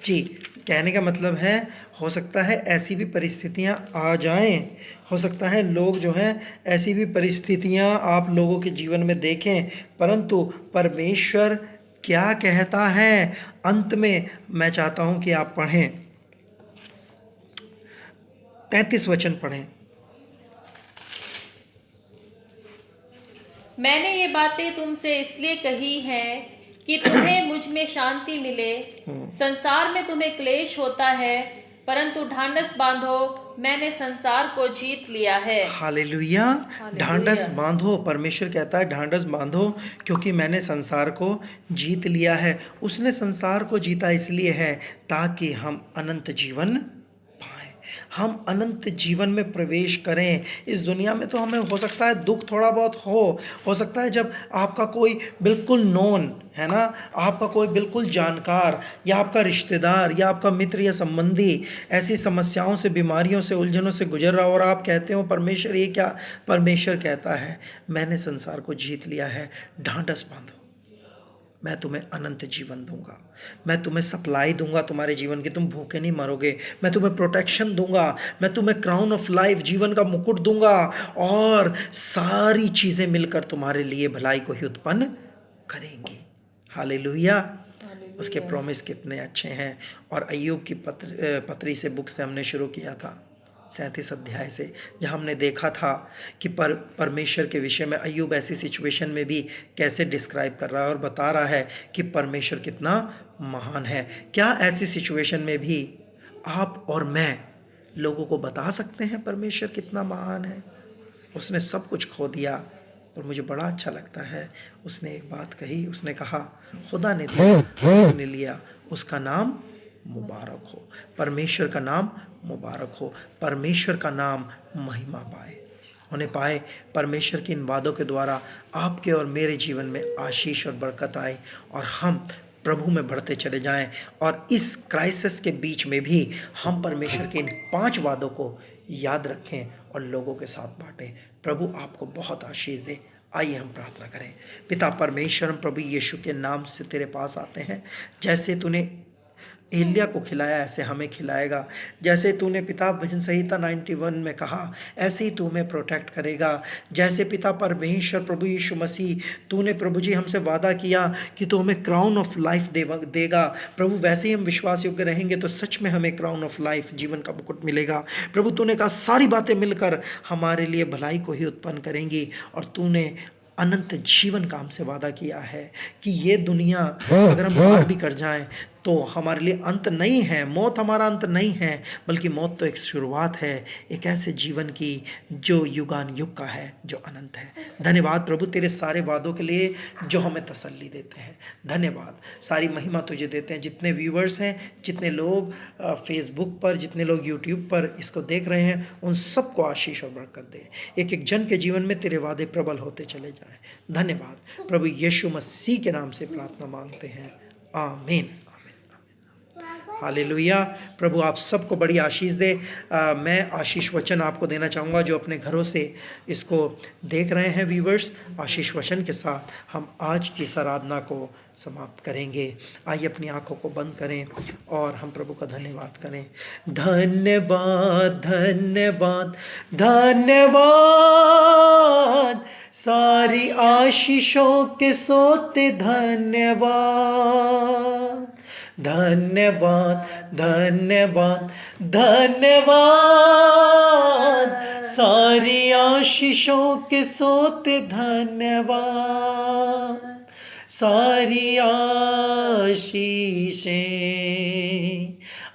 Speaker 2: जी, कहने का मतलब है हो सकता है ऐसी भी परिस्थितियां आ जाएं, हो सकता है लोग जो हैं ऐसी भी परिस्थितियां आप लोगों के जीवन में देखें, परंतु परमेश्वर क्या कहता है अंत में, मैं चाहता हूं कि आप पढ़ें 33 वचन पढ़ें।
Speaker 1: मैंने ये बातें तुमसे इसलिए कही हैं कि तुम्हें मुझ में शांति मिले। संसार में तुम्हें क्लेश होता है, परंतु ढांढस बांधो, मैंने संसार को जीत लिया है।
Speaker 2: हालेलुया। ढांढस बांधो, परमेश्वर कहता है ढांढस बांधो क्योंकि मैंने संसार को जीत लिया है। उसने संसार को जीता इसलिए है ताकि हम अनंत जीवन पाएं, हम अनंत जीवन में प्रवेश करें। इस दुनिया में तो हमें हो सकता है दुख थोड़ा बहुत हो सकता है जब आपका कोई बिल्कुल नोन है ना, आपका कोई बिल्कुल जानकार या आपका रिश्तेदार या आपका मित्र या संबंधी ऐसी समस्याओं से, बीमारियों से, उलझनों से गुजर रहा हो और आप कहते हो परमेश्वर ये क्या। परमेश्वर कहता है मैंने संसार को जीत लिया है, ढांढस बांधो, मैं तुम्हें अनंत जीवन दूंगा, मैं तुम्हें सप्लाई दूंगा तुम्हारे जीवन की, तुम भूखे नहीं मरोगे, मैं तुम्हें प्रोटेक्शन दूंगा, मैं तुम्हें क्राउन ऑफ लाइफ, जीवन का मुकुट दूंगा, और सारी चीजें मिलकर तुम्हारे लिए भलाई को ही उत्पन्न करेंगी। हालेलुया। उसके प्रॉमिस कितने अच्छे हैं। और अय्यूब की पत्री से बुक से हमने शुरू किया था 37 अध्याय से, जहाँ हमने देखा था कि परमेश्वर के विषय में अय्यूब ऐसी सिचुएशन में भी कैसे डिस्क्राइब कर रहा है और बता रहा है कि परमेश्वर कितना महान है। क्या ऐसी सिचुएशन में भी आप और मैं लोगों को बता सकते हैं परमेश्वर कितना महान है? उसने सब कुछ खो दिया और मुझे बड़ा अच्छा लगता है, उसने एक बात कही, उसने कहा खुदा ने दिया, उसने लिया, उसका नाम मुबारक हो, परमेश्वर का नाम मुबारक हो, परमेश्वर का नाम महिमा पाए। परमेश्वर के इन वादों के द्वारा आपके और मेरे जीवन में आशीष और बरकत आए और हम प्रभु में बढ़ते चले जाएं, और इस क्राइसिस के बीच में भी हम परमेश्वर के इन 5 वादों को याद रखें और लोगों के साथ बांटें। प्रभु आपको बहुत आशीष दे। आइए हम प्रार्थना करें। पिता परमेश्वर, हम प्रभु यीशु के नाम से तेरे पास आते हैं। जैसे तूने एलिया को खिलाया ऐसे हमें खिलाएगा, जैसे तूने पिता भजन संहिता 91 में कहा ऐसे ही तू हमें प्रोटेक्ट करेगा। जैसे पिता परमेश्वर प्रभु यीशु मसीह तूने प्रभु जी हमसे वादा किया कि तू हमें क्राउन ऑफ लाइफ देगा प्रभु, वैसे ही हम विश्वास योग्य रहेंगे तो सच में हमें क्राउन ऑफ लाइफ, जीवन का मुकुट मिलेगा। प्रभु तूने कहा सारी बातें मिलकर हमारे लिए भलाई को ही उत्पन्न करेंगी, और तूने अनंत जीवन का हमसे वादा किया है कि ये दुनिया अगर हम पार भी कर जाएं तो हमारे लिए अंत नहीं है, मौत हमारा अंत नहीं है, बल्कि मौत तो एक शुरुआत है एक ऐसे जीवन की जो युगान युग का है, जो अनंत है। धन्यवाद प्रभु तेरे सारे वादों के लिए जो हमें तसल्ली देते हैं। धन्यवाद, सारी महिमा तुझे देते हैं। जितने व्यूवर्स हैं, जितने लोग फेसबुक पर, जितने लोग यूट्यूब पर इसको देख रहे हैं, उन सबको आशीष और बरकत दे। एक एक जन के जीवन में तेरे वादे प्रबल होते चले जाएं। धन्यवाद प्रभु यीशु मसीह के नाम से प्रार्थना मांगते हैं, आमीन। हालेलुया। प्रभु आप सबको बड़ी आशीष दे। मैं आशीष वचन आपको देना चाहूँगा जो अपने घरों से इसको देख रहे हैं व्यूवर्स। आशीष वचन के साथ हम आज की इस आराधना को समाप्त करेंगे। आइए अपनी आंखों को बंद करें और हम प्रभु का धन्यवाद करें। धन्यवाद धन्यवाद धन्यवाद, सारी आशीषों के सोते धन्यवाद। धन्यवाद धन्यवाद धन्यवाद, सारी आशीषों के सोते धन्यवाद। सारी आशीषें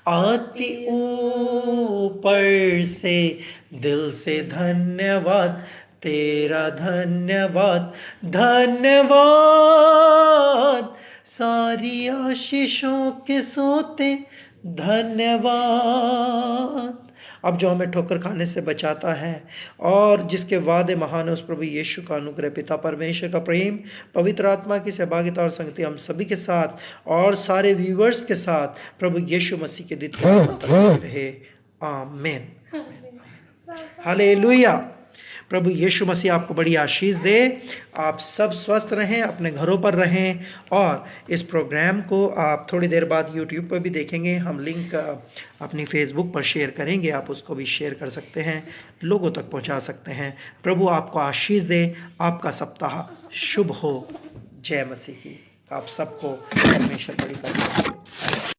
Speaker 2: आती ऊपर से, दिल से धन्यवाद तेरा, धन्यवाद धन्यवाद, सारी आशीषों के सोते धन्यवाद। अब जो हमें ठोकर खाने से बचाता है और जिसके वादे महान है, उस प्रभु यीशु का अनुग्रह, पिता परमेश्वर का प्रेम, पवित्र आत्मा की सहभागिता और संगति हम सभी के साथ और सारे व्यूवर्स के साथ प्रभु यीशु मसीह के दिन रहे। आमीन। हालेलुया। प्रभु यीशु मसीह आपको बड़ी आशीष दे। आप सब स्वस्थ रहें, अपने घरों पर रहें, और इस प्रोग्राम को आप थोड़ी देर बाद यूट्यूब पर भी देखेंगे। हम लिंक अपनी फेसबुक पर शेयर करेंगे, आप उसको भी शेयर कर सकते हैं, लोगों तक पहुंचा सकते हैं। प्रभु आपको आशीष दे, आपका सप्ताह शुभ हो। जय मसीह की। आप सबको परमेश्वर बड़ी बरकत दे।